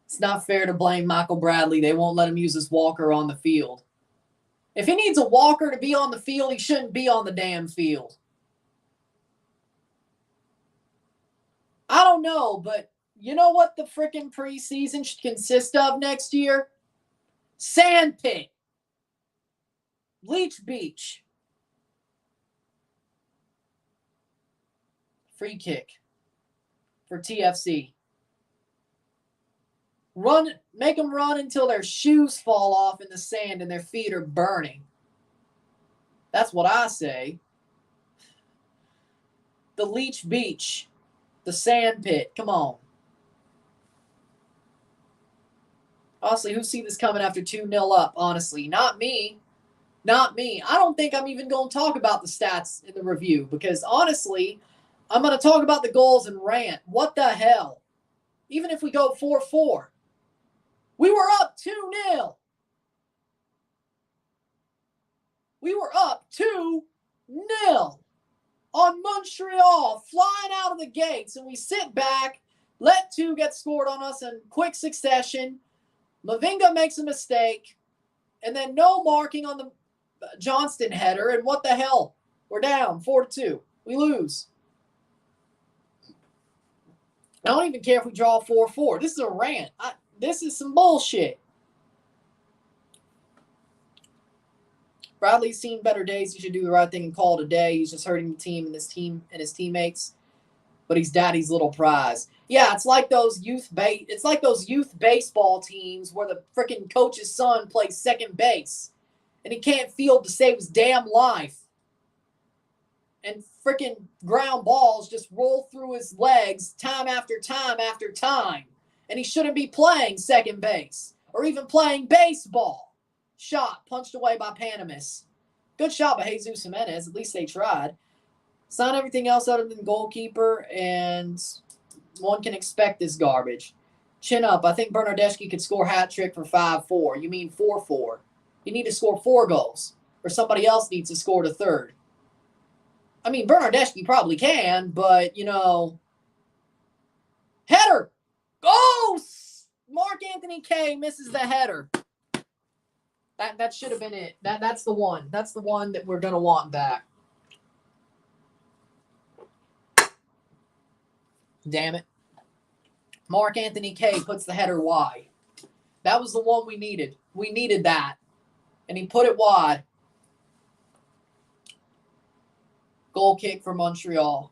It's not fair to blame Michael Bradley. They won't let him use his walker on the field. If he needs a walker to be on the field, he shouldn't be on the damn field. I don't know, but you know what the freaking preseason should consist of next year? Sand pit. Leech Beach. Free kick for TFC. Make them run until their shoes fall off in the sand and their feet are burning. That's what I say. The Leech Beach. The sand pit. Come on. Honestly, who see this coming after 2-0 up? Honestly, not me. Not me. I don't think I'm even going to talk about the stats in the review because honestly, I'm going to talk about the goals and rant. What the hell? Even if we go 4-4. We were up 2-0. We were up 2-0 on Montreal, flying out of the gates, and we sit back, let 2 get scored on us in quick succession. Mavinga makes a mistake, and then no marking on the Johnston header, and what the hell? We're down 4-2. We lose. I don't even care if we draw 4-4. This is a rant. This is some bullshit. Bradley's seen better days. He should do the right thing and call it a day. He's just hurting the team and his teammates. But he's daddy's little prize. Yeah, it's like those youth baseball teams where the freaking coach's son plays second base and he can't field to save his damn life. And freaking ground balls just roll through his legs time after time after time. And he shouldn't be playing second base or even playing baseball. Shot, punched away by Panamas. Good shot by Jesus Jimenez. At least they tried. It's not everything else other than goalkeeper, and one can expect this garbage. Chin up. I think Bernardeschi could score hat trick for 5-4. You mean 4-4. You need to score 4 goals, or somebody else needs to score the third. I mean, Bernardeschi probably can, but, header! Oh! Mark Anthony K misses the header. That should have been it. That's the one. That's the one that we're going to want back. Damn it. Mark Anthony K puts the header wide. That was the one we needed. We needed that. And he put it wide. Goal kick for Montreal.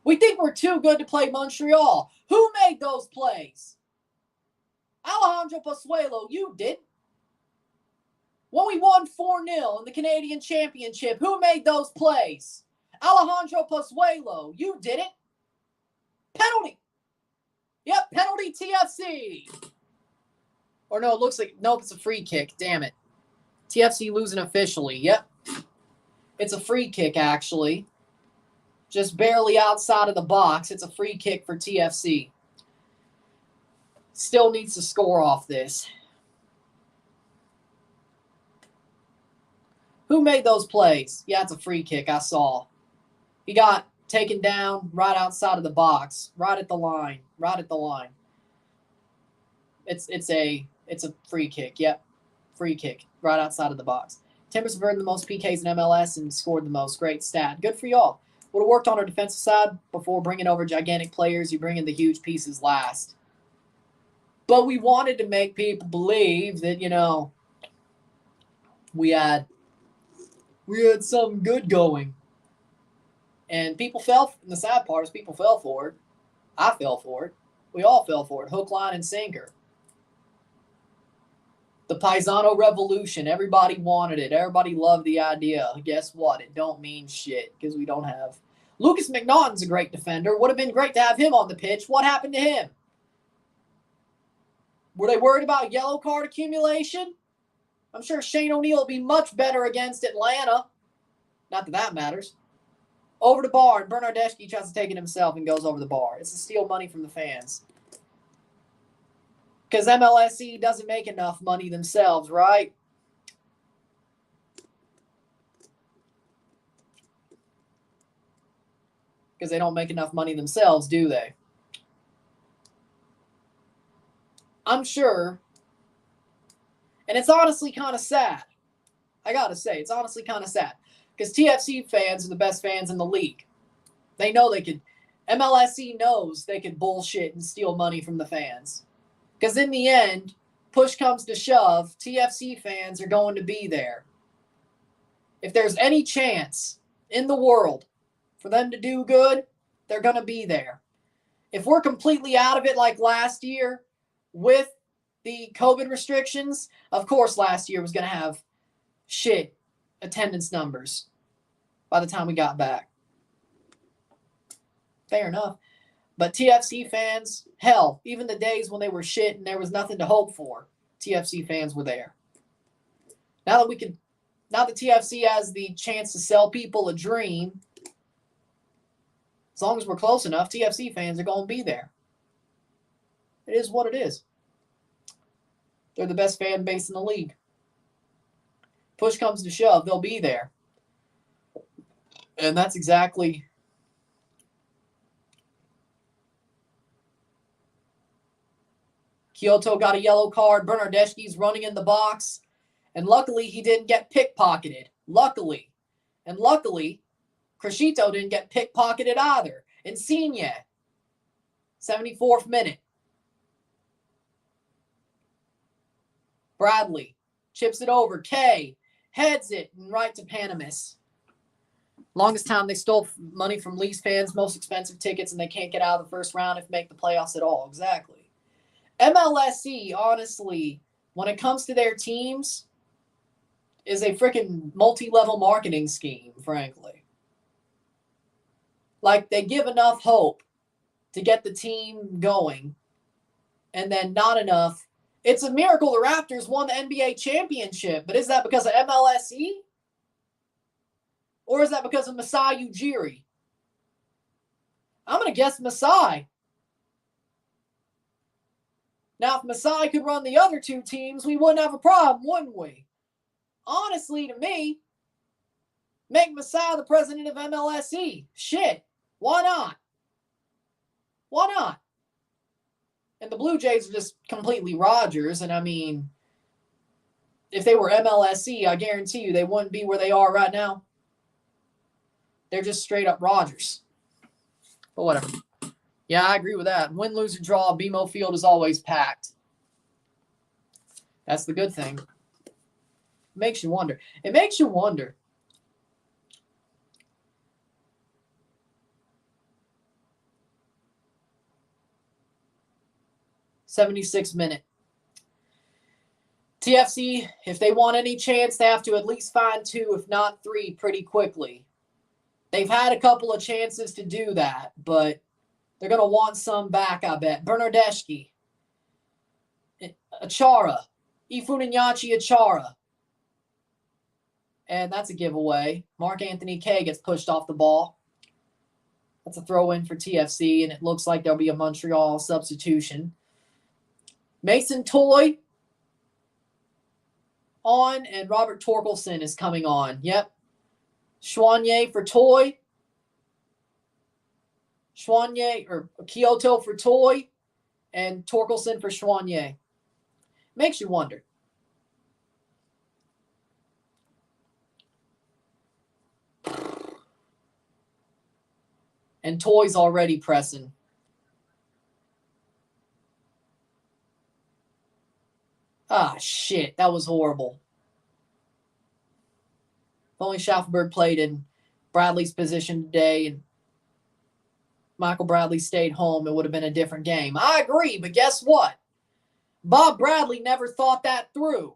We think we're too good to play Montreal. Who made those plays? Alejandro Pozuelo, you did. When we won 4-0 in the Canadian Championship, who made those plays? Alejandro Pozuelo, you did it. Penalty. Yep, penalty TFC. Or no, it looks like, nope, it's a free kick. Damn it. TFC losing officially. Yep. It's a free kick, actually. Just barely outside of the box. It's a free kick for TFC. Still needs to score off this. Who made those plays? Yeah, it's a free kick. I saw. He got taken down right outside of the box. Right at the line. Right at the line. It's a free kick. Yep. Free kick. Right outside of the box. Timbers have earned the most PKs in MLS and scored the most. Great stat. Good for y'all. Would have worked on our defensive side before bringing over gigantic players. You bring in the huge pieces last. But we wanted to make people believe that, you know, we had something good going. And people fell, and the sad part is people fell for it. I fell for it. We all fell for it. Hook, line, and sinker. The Paisano Revolution. Everybody wanted it. Everybody loved the idea. Guess what? It don't mean shit because we don't have. Lucas McNaughton's a great defender. Would have been great to have him on the pitch. What happened to him? Were they worried about yellow card accumulation? I'm sure Shane O'Neill will be much better against Atlanta. Not that that matters. Over the bar, and Bernardeschi tries to take it himself and goes over the bar. It's to steal money from the fans. Because MLSE doesn't make enough money themselves, right? Because they don't make enough money themselves, do they? I'm sure. And it's honestly kind of sad. I got to say, it's honestly kind of sad. Because TFC fans are the best fans in the league. They know they could. MLSE knows they could bullshit and steal money from the fans. Because in the end, push comes to shove, TFC fans are going to be there. If there's any chance in the world for them to do good, they're going to be there. If we're completely out of it like last year with the COVID restrictions, of course last year was going to have shit attendance numbers by the time we got back. Fair enough. But TFC fans, hell, even the days when they were shit and there was nothing to hope for, TFC fans were there. Now that TFC has the chance to sell people a dream, as long as we're close enough, TFC fans are going to be there. It is what it is. They're the best fan base in the league. Push comes to shove, they'll be there. And that's exactly... Kyoto got a yellow card. Bernardeschi's running in the box. And luckily, he didn't get pickpocketed. Luckily. And luckily, Crescito didn't get pickpocketed either. Insigne. 74th minute. Bradley chips it over. K heads it and right to Panamis. Longest time they stole money from Leafs fans, most expensive tickets, and they can't get out of the first round if they make the playoffs at all. Exactly. MLSE, honestly, when it comes to their teams, is a freaking multi-level marketing scheme, frankly. Like, they give enough hope to get the team going, and then not enough. It's a miracle the Raptors won the NBA championship, but is that because of MLSE? Or is that because of Masai Ujiri? I'm going to guess Masai. Now, if Masai could run the other two teams, we wouldn't have a problem, wouldn't we? Honestly, to me, make Masai the president of MLSE. Shit. Why not? Why not? And the Blue Jays are just completely Rogers. And I mean, if they were MLSE, I guarantee you they wouldn't be where they are right now. They're just straight up Rogers. But whatever. Yeah, I agree with that. Win, lose, or draw, BMO Field is always packed. That's the good thing. It makes you wonder. It makes you wonder. '76 minute. TFC, if they want any chance, they have to at least find 2, if not 3, pretty quickly. They've had a couple of chances to do that, but they're going to want some back, I bet. Bernardeschi, Achara, Ifunanyachi Achara. And that's a giveaway. Mark Anthony Kay gets pushed off the ball. That's a throw in for TFC, and it looks like there'll be a Montreal substitution. Mason Toy on, and Robert Torkelson is coming on. Yep. Chouanier for Toy. Chouanier, or Kyoto for Toy, and Torkelson for Chouanier. Makes you wonder. And Toy's already pressing. Ah, shit. That was horrible. If only Schaffelberg played in Bradley's position today and Michael Bradley stayed home, it would have been a different game. I agree, but guess what? Bob Bradley never thought that through.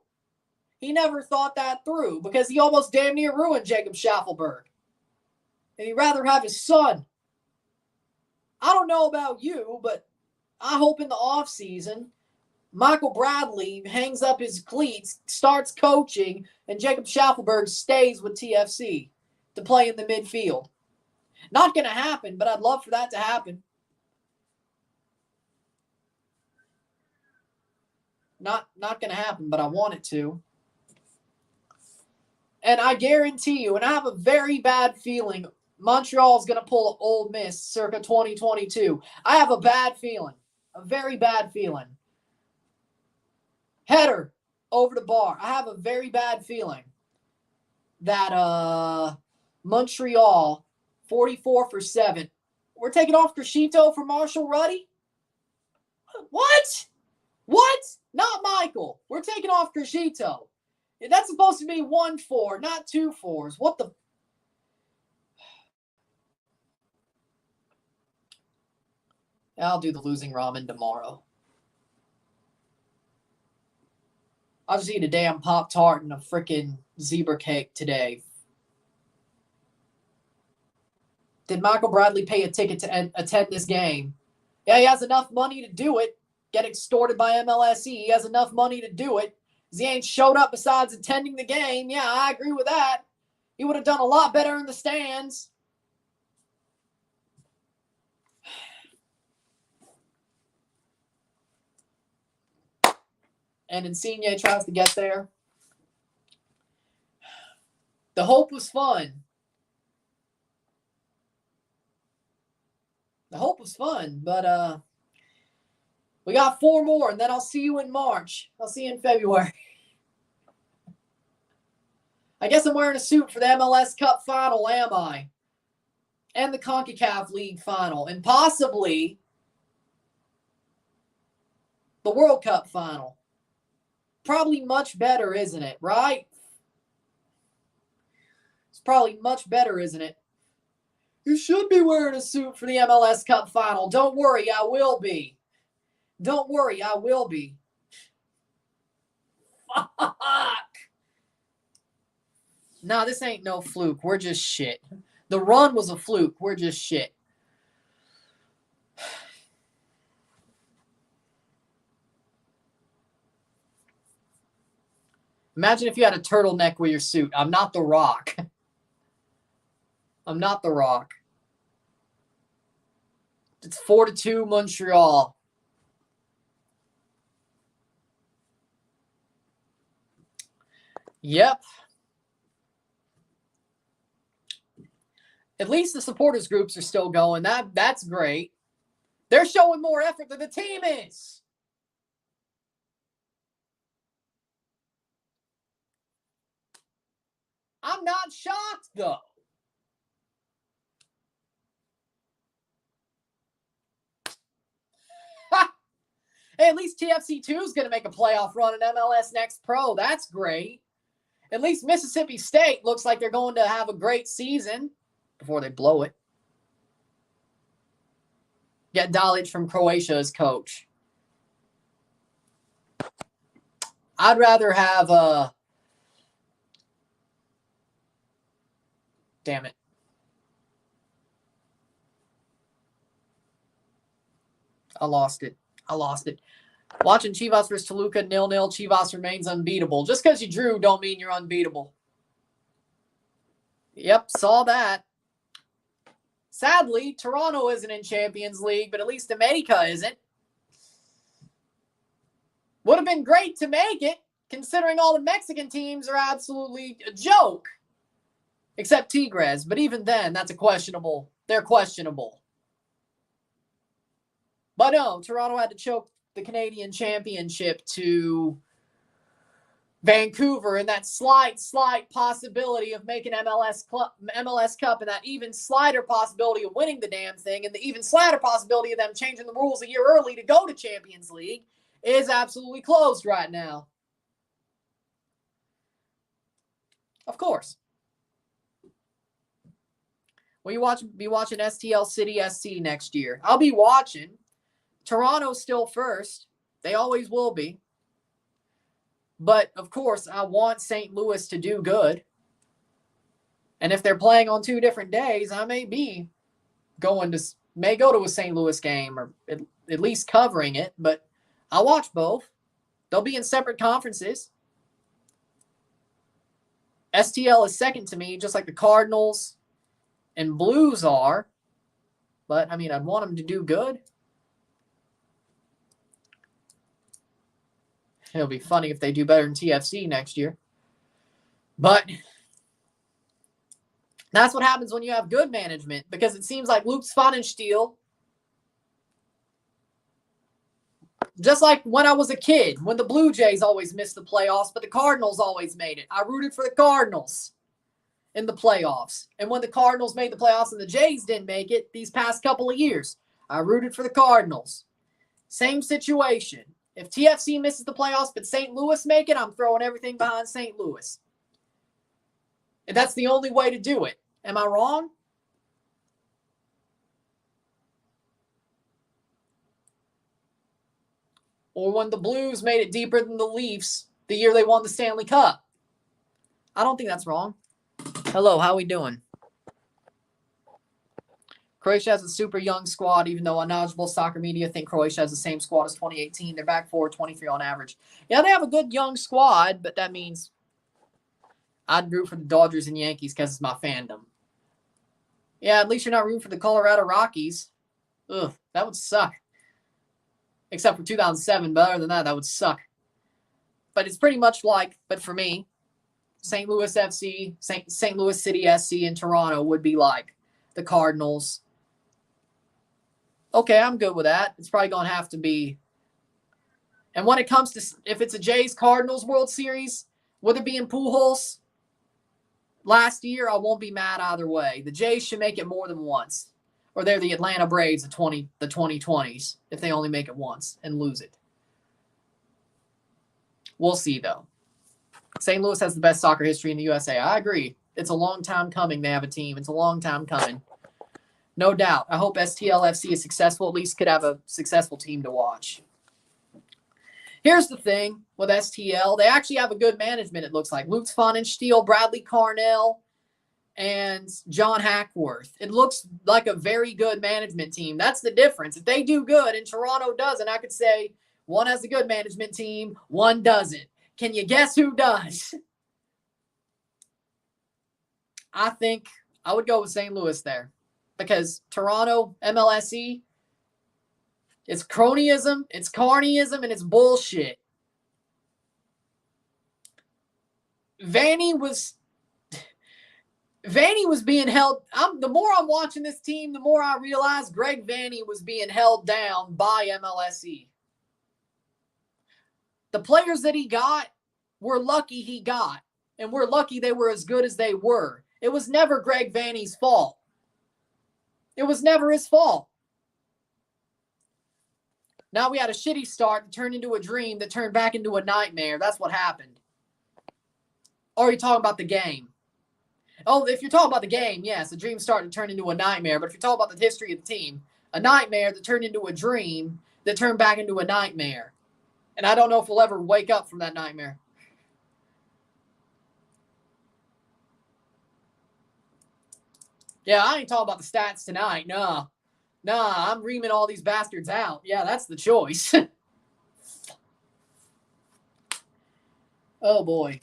He never thought that through because he almost damn near ruined Jacob Schaffelberg. And he'd rather have his son. I don't know about you, but I hope in the offseason Michael Bradley hangs up his cleats, starts coaching, and Jacob Schaffelberg stays with TFC to play in the midfield. Not going to happen, but I'd love for that to happen. Not going to happen, but I want it to. And I guarantee you, and I have a very bad feeling, Montreal's going to pull an Ole Miss circa 2022. I have a bad feeling. A very bad feeling. Header over the bar. I have a very bad feeling that Montreal, 44 for 7. We're taking off Crescito for Marshall Ruddy? What? What? Not Michael. We're taking off Crescito. That's supposed to be 1-4, not 2 4s. What the? I'll do the losing ramen tomorrow. I'll just eat a damn Pop-Tart and a freaking zebra cake today. Did Michael Bradley pay a ticket to attend this game? Yeah, he has enough money to do it. Get extorted by MLSE. He has enough money to do it. He ain't showed up besides attending the game. Yeah, I agree with that. He would have done a lot better in the stands. And Insigne tries to get there. The hope was fun. The hope was fun, but we got 4 more, and then I'll see you in March. I'll see you in February. I guess I'm wearing a suit for the MLS Cup final, am I? And the CONCACAF League final, and possibly the World Cup final. Probably much better, isn't it? Right? It's probably much better, isn't it? You should be wearing a suit for the MLS Cup final. Don't worry, I will be. Don't worry, I will be. Fuck. Nah, this ain't no fluke. We're just shit. The run was a fluke. We're just shit. Imagine if you had a turtleneck with your suit. I'm not The Rock. I'm not The Rock. It's 4-2 Montreal. Yep. At least the supporters groups are still going. That's great. They're showing more effort than the team is. I'm not shocked, though. Hey, at least TFC2 is going to make a playoff run in MLS Next Pro. That's great. At least Mississippi State looks like they're going to have a great season before they blow it. Get Dalic from Croatia as coach. I'd rather have damn it. I lost it. Watching Chivas versus Toluca 0-0. Chivas remains unbeatable. Just because you drew don't mean you're unbeatable. Yep, saw that. Sadly, Toronto isn't in Champions League, but at least America isn't. Would have been great to make it, considering all the Mexican teams are absolutely a joke. Except Tigres, but even then, that's a questionable. They're questionable. But no, Toronto had to choke the Canadian Championship to Vancouver, and that slight possibility of making MLS Cup, and that even slighter possibility of winning the damn thing, and the even slighter possibility of them changing the rules a year early to go to Champions League is absolutely closed right now. Of course. Will you be watching STL City SC next year? I'll be watching. Toronto's still first. They always will be. But, of course, I want St. Louis to do good. And if they're playing on 2 different days, I may go to a St. Louis game or at least covering it. But I'll watch both. They'll be in separate conferences. STL is second to me, just like the Cardinals and Blues are. But, I mean, I'd want them to do good. It'll be funny if they do better than TFC next year. But that's what happens when you have good management, because it seems like Luke Svanenstiel, just like when I was a kid, when the Blue Jays always missed the playoffs, but the Cardinals always made it. I rooted for the Cardinals in the playoffs. And when the Cardinals made the playoffs and the Jays didn't make it these past couple of years, I rooted for the Cardinals. Same situation. If TFC misses the playoffs but St. Louis make it, I'm throwing everything behind St. Louis. And that's the only way to do it. Am I wrong? Or when the Blues made it deeper than the Leafs the year they won the Stanley Cup. I don't think that's wrong. Hello, how we doing? Croatia has a super young squad, even though knowledgeable soccer media think Croatia has the same squad as 2018. They're back 23 on average. Yeah, they have a good young squad, but that means I'd root for the Dodgers and Yankees because it's my fandom. Yeah, at least you're not rooting for the Colorado Rockies. Ugh, that would suck. Except for 2007, but other than that, that would suck. But it's pretty much like, but for me, St. Louis FC, St. Louis City SC, and Toronto would be like the Cardinals. Okay, I'm good with that. It's probably going to have to be. And when it comes to, if it's a Jays-Cardinals World Series, would it be in Pujols last year? I won't be mad either way. The Jays should make it more than once. Or they're the Atlanta Braves, the 2020s, if they only make it once and lose it. We'll see, though. St. Louis has the best soccer history in the USA. I agree. It's a long time coming. They have a team. It's a long time coming. No doubt. I hope STLFC is successful. At least could have a successful team to watch. Here's the thing with STL. They actually have a good management, it looks like. Luke Svanenstiel, Bradley Carnell, and John Hackworth. It looks like a very good management team. That's the difference. If they do good and Toronto doesn't, I could say one has a good management team, one doesn't. Can you guess who does? I think I would go with St. Louis there. Because Toronto, MLSE, it's cronyism, it's carnyism, and it's bullshit. Vanny was Vanny was being held. The more I'm watching this team, the more I realize Greg Vanny was being held down by MLSE. The players that he got, we're lucky he got. And we're lucky they were as good as they were. It was never Greg Vanny's fault. It was never his fault. Now we had a shitty start that turned into a dream that turned back into a nightmare. That's what happened. Or are you talking about the game? Oh, if you're talking about the game, yes, a dream started to turn into a nightmare. But if you're talking about the history of the team, a nightmare that turned into a dream that turned back into a nightmare. And I don't know if we'll ever wake up from that nightmare. Yeah, I ain't talking about the stats tonight. Nah, I'm reaming all these bastards out. Yeah, that's the choice. Oh, boy.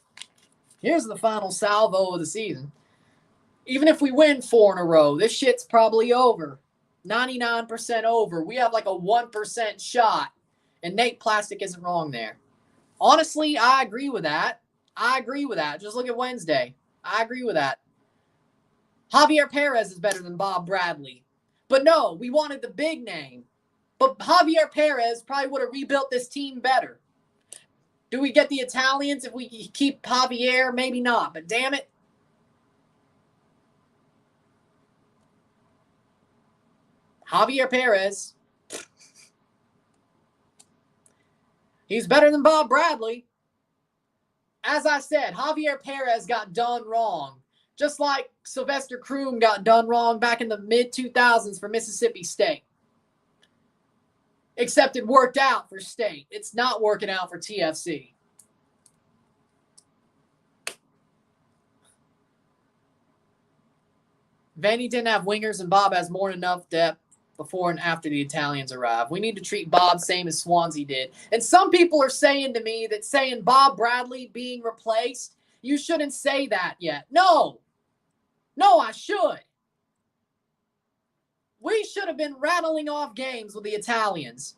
Here's the final salvo of the season. Even if we win 4 in a row, this shit's probably over. 99% over. We have like a 1% shot. And Nate Plastic isn't wrong there. Honestly, I agree with that. Just look at Wednesday. I agree with that. Javier Perez is better than Bob Bradley. But no, we wanted the big name. But Javier Perez probably would have rebuilt this team better. Do we get the Italians if we keep Javier? Maybe not, but damn it. Javier Perez. He's better than Bob Bradley. As I said, Javier Perez got done wrong. Just like Sylvester Croom got done wrong back in the mid-2000s for Mississippi State. Except it worked out for State. It's not working out for TFC. Vanny didn't have wingers, and Bob has more than enough depth before and after the Italians arrive. We need to treat Bob same as Swansea did. And some people are saying to me that saying Bob Bradley being replaced, you shouldn't say that yet. No, I should. We should have been rattling off games with the Italians.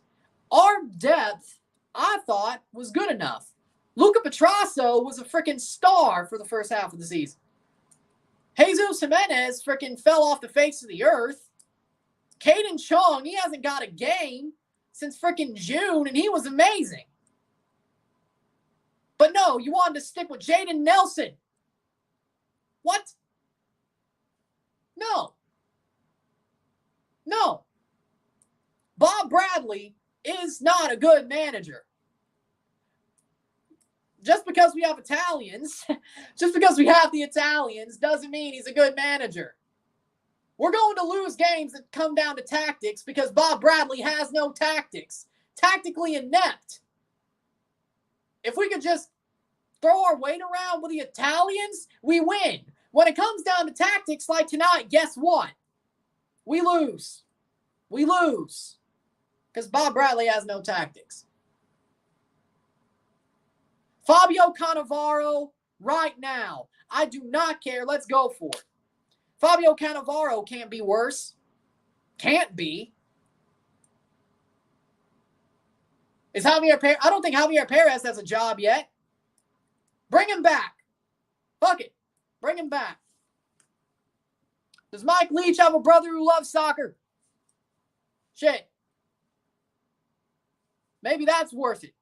Our depth, I thought, was good enough. Luca Petrasso was a freaking star for the first half of the season. Jesus Jimenez freaking fell off the face of the earth. Caden Chong, he hasn't got a game since freaking June, and he was amazing. But no, you wanted to stick with Jaden Nelson. What? No. Bob Bradley is not a good manager. Just because we have Italians, just because we have the Italians doesn't mean he's a good manager. We're going to lose games that come down to tactics because Bob Bradley has no tactics. Tactically inept. If we could just throw our weight around with the Italians, we win. When it comes down to tactics like tonight, guess what? We lose. Because Bob Bradley has no tactics. Fabio Cannavaro, right now. I do not care. Let's go for it. Fabio Cannavaro can't be worse. Can't be. Is Javier Perez? I don't think Javier Perez has a job yet. Bring him back. Fuck it. Bring him back. Does Mike Leach have a brother who loves soccer? Shit. Maybe that's worth it.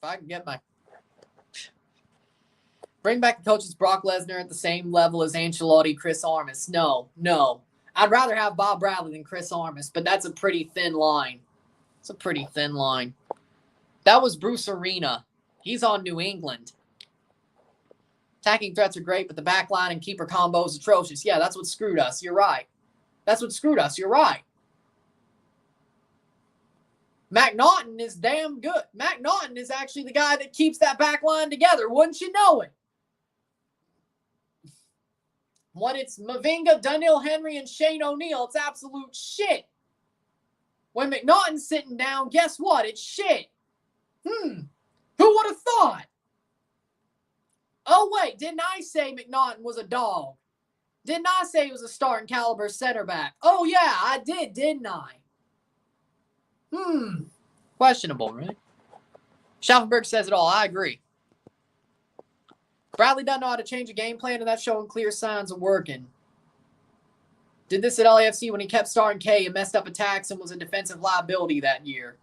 If I can get my... Bring back the coaches Brock Lesnar at the same level as Ancelotti, Chris Armas. No. I'd rather have Bob Bradley than Chris Armas, but that's a pretty thin line. It's a pretty thin line. That was Bruce Arena. He's on New England. Attacking threats are great, but the back line and keeper combo is atrocious. Yeah, that's what screwed us. You're right. You're right. McNaughton is damn good. McNaughton is actually the guy that keeps that back line together. Wouldn't you know it? When it's Mavinga, Daniel Henry, and Shane O'Neill, it's absolute shit. When McNaughton's sitting down, guess what? It's shit. Who would have thought? Oh, wait, didn't I say McNaughton was a dog? Didn't I say he was a starting caliber center back? Oh, yeah, I did, didn't I? Questionable, right? Schaffenberg says it all. I agree. Bradley doesn't know how to change a game plan, and that's showing clear signs of working. Did this at LAFC when he kept starting K and messed up attacks and was a defensive liability that year.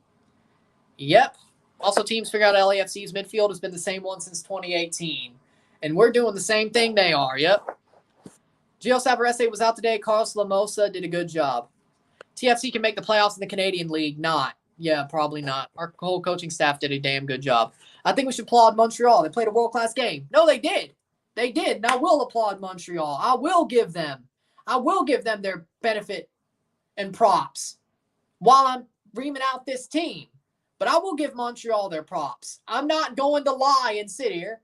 Yep. Also, teams figure out LAFC's midfield has been the same one since 2018. And we're doing the same thing they are. Yep. Gio Savarese was out today. Carlos Lamosa did a good job. TFC can make the playoffs in the Canadian League. Not. Yeah, probably not. Our whole coaching staff did a damn good job. I think we should applaud Montreal. They played a world-class game. No, they did. They did. And I will applaud Montreal. I will give them their benefit and props while I'm reaming out this team. But I will give Montreal their props. I'm not going to lie and sit here.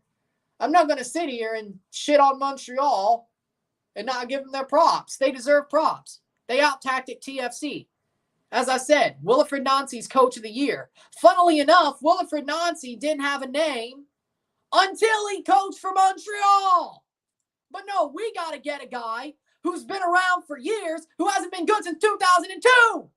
I'm not going to sit here and shit on Montreal and not give them their props. They deserve props. They out-tactic TFC. As I said, Wilfried Nancy's Coach of the Year. Funnily enough, Wilfried Nancy didn't have a name until he coached for Montreal. But no, we got to get a guy who's been around for years, who hasn't been good since 2002.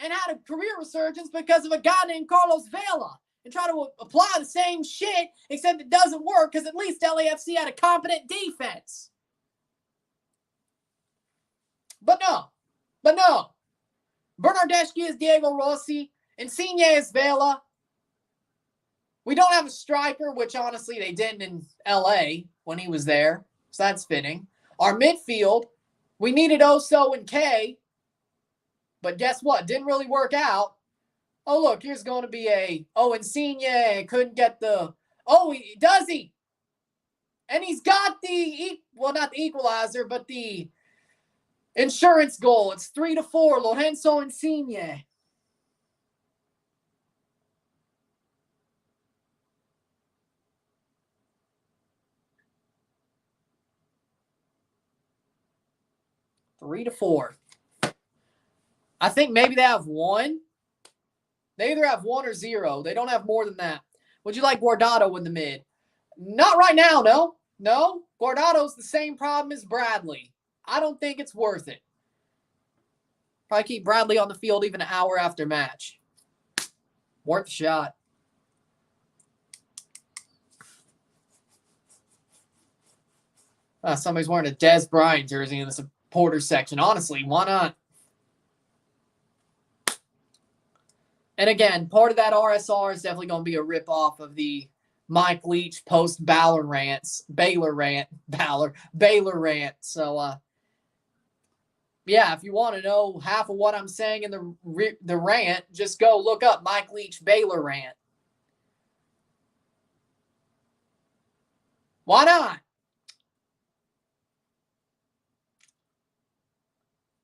And had a career resurgence because of a guy named Carlos Vela. And try to apply the same shit, except it doesn't work because at least LAFC had a competent defense. But no. Bernardeschi is Diego Rossi. Insigne is Vela. We don't have a striker, which honestly they didn't in LA when he was there. So that's fitting. Our midfield, we needed Oso and K. But guess what? Didn't really work out. Oh, look, here's going to be Insigne couldn't get the... does he? And he's got not the equalizer, but the insurance goal. It's 3-4, Lorenzo Insigne. Three to four. I think maybe they have one. They either have 1 or 0. They don't have more than that. Would you like Guardado in the mid? Not right now, no. No. Guardado's the same problem as Bradley. I don't think it's worth it. Probably keep Bradley on the field even an hour after match. Worth a shot. Somebody's wearing a Des Bryant jersey in the supporter section. Honestly, why not? And again, part of that RSR is definitely going to be a ripoff of the Mike Leach post Baylor rant. So, yeah, if you want to know half of what I'm saying in the rant, just go look up Mike Leach Baylor rant. Why not?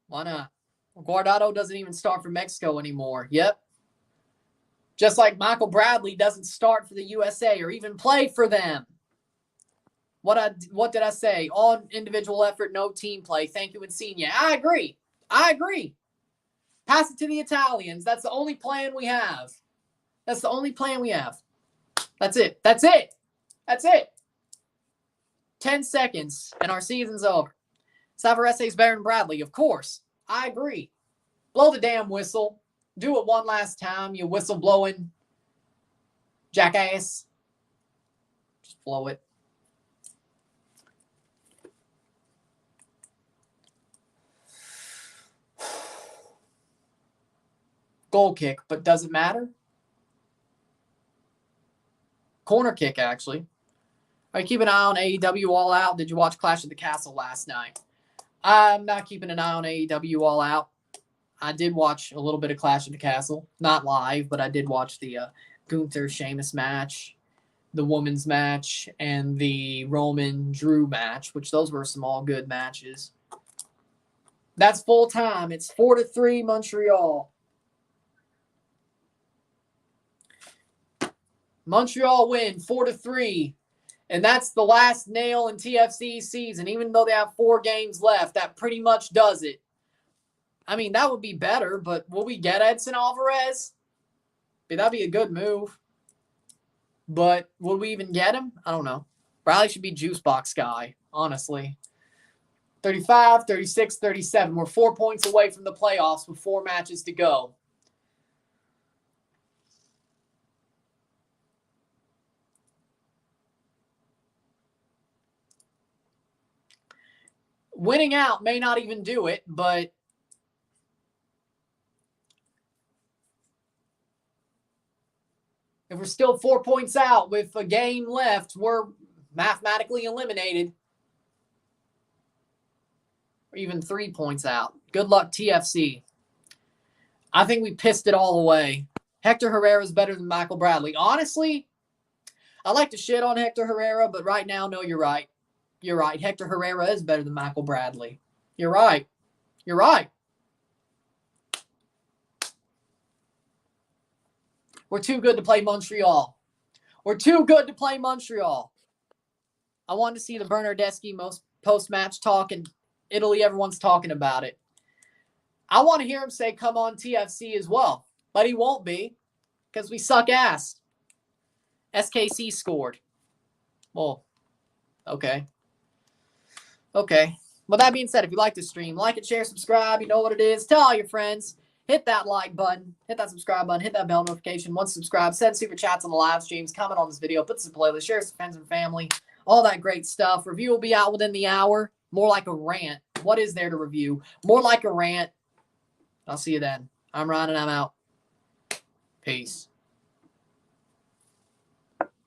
Why not? Guardado doesn't even start for Mexico anymore. Yep. Just like Michael Bradley doesn't start for the USA or even play for them. What did I say? On individual effort, no team play. Thank you, Insigne. I agree. Pass it to the Italians. That's the only plan we have. That's it. 10 seconds, and our season's over. Savarese's better than Bradley, of course. I agree. Blow the damn whistle. Do it one last time, you whistle-blowing jackass. Just blow it. Goal kick, but does it matter? Corner kick, actually. All right, keep an eye on AEW All Out. Did you watch Clash of the Castle last night? I'm not keeping an eye on AEW All Out. I did watch a little bit of Clash of the Castle. Not live, but I did watch the Gunther Sheamus match, the women's match, and the Roman Drew match, which those were some all good matches. That's full time. It's 4-3 Montreal. Montreal win 4-3. And that's the last nail in TFC season. Even though they have 4 games left, that pretty much does it. I mean, that would be better, but will we get Edson Alvarez? That'd be a good move. But would we even get him? I don't know. Bradley should be juice box guy, honestly. 35, 36, 37. We're 4 points away from the playoffs with 4 matches to go. Winning out may not even do it, but if we're still 4 points out with a game left, we're mathematically eliminated. Or even 3 points out. Good luck, TFC. I think we pissed it all away. Hector Herrera is better than Michael Bradley. Honestly, I like to shit on Hector Herrera, but right now, no, you're right. You're right. Hector Herrera is better than Michael Bradley. You're right. You're right. We're too good to play Montreal. We're too good to play Montreal. I wanted to see the Bernardeschi post-match talk in Italy. Everyone's talking about it. I want to hear him say, come on, TFC as well. But he won't be because we suck ass. SKC scored. Well, okay. Okay. Well, that being said, if you like this stream, like it, share, subscribe. You know what it is. Tell all your friends. Hit that like button. Hit that subscribe button. Hit that bell notification. Once subscribed, send super chats on the live streams. Comment on this video. Put this in playlist. Share with friends and family. All that great stuff. Review will be out within the hour. More like a rant. What is there to review? More like a rant. I'll see you then. I'm Ryan and I'm out. Peace.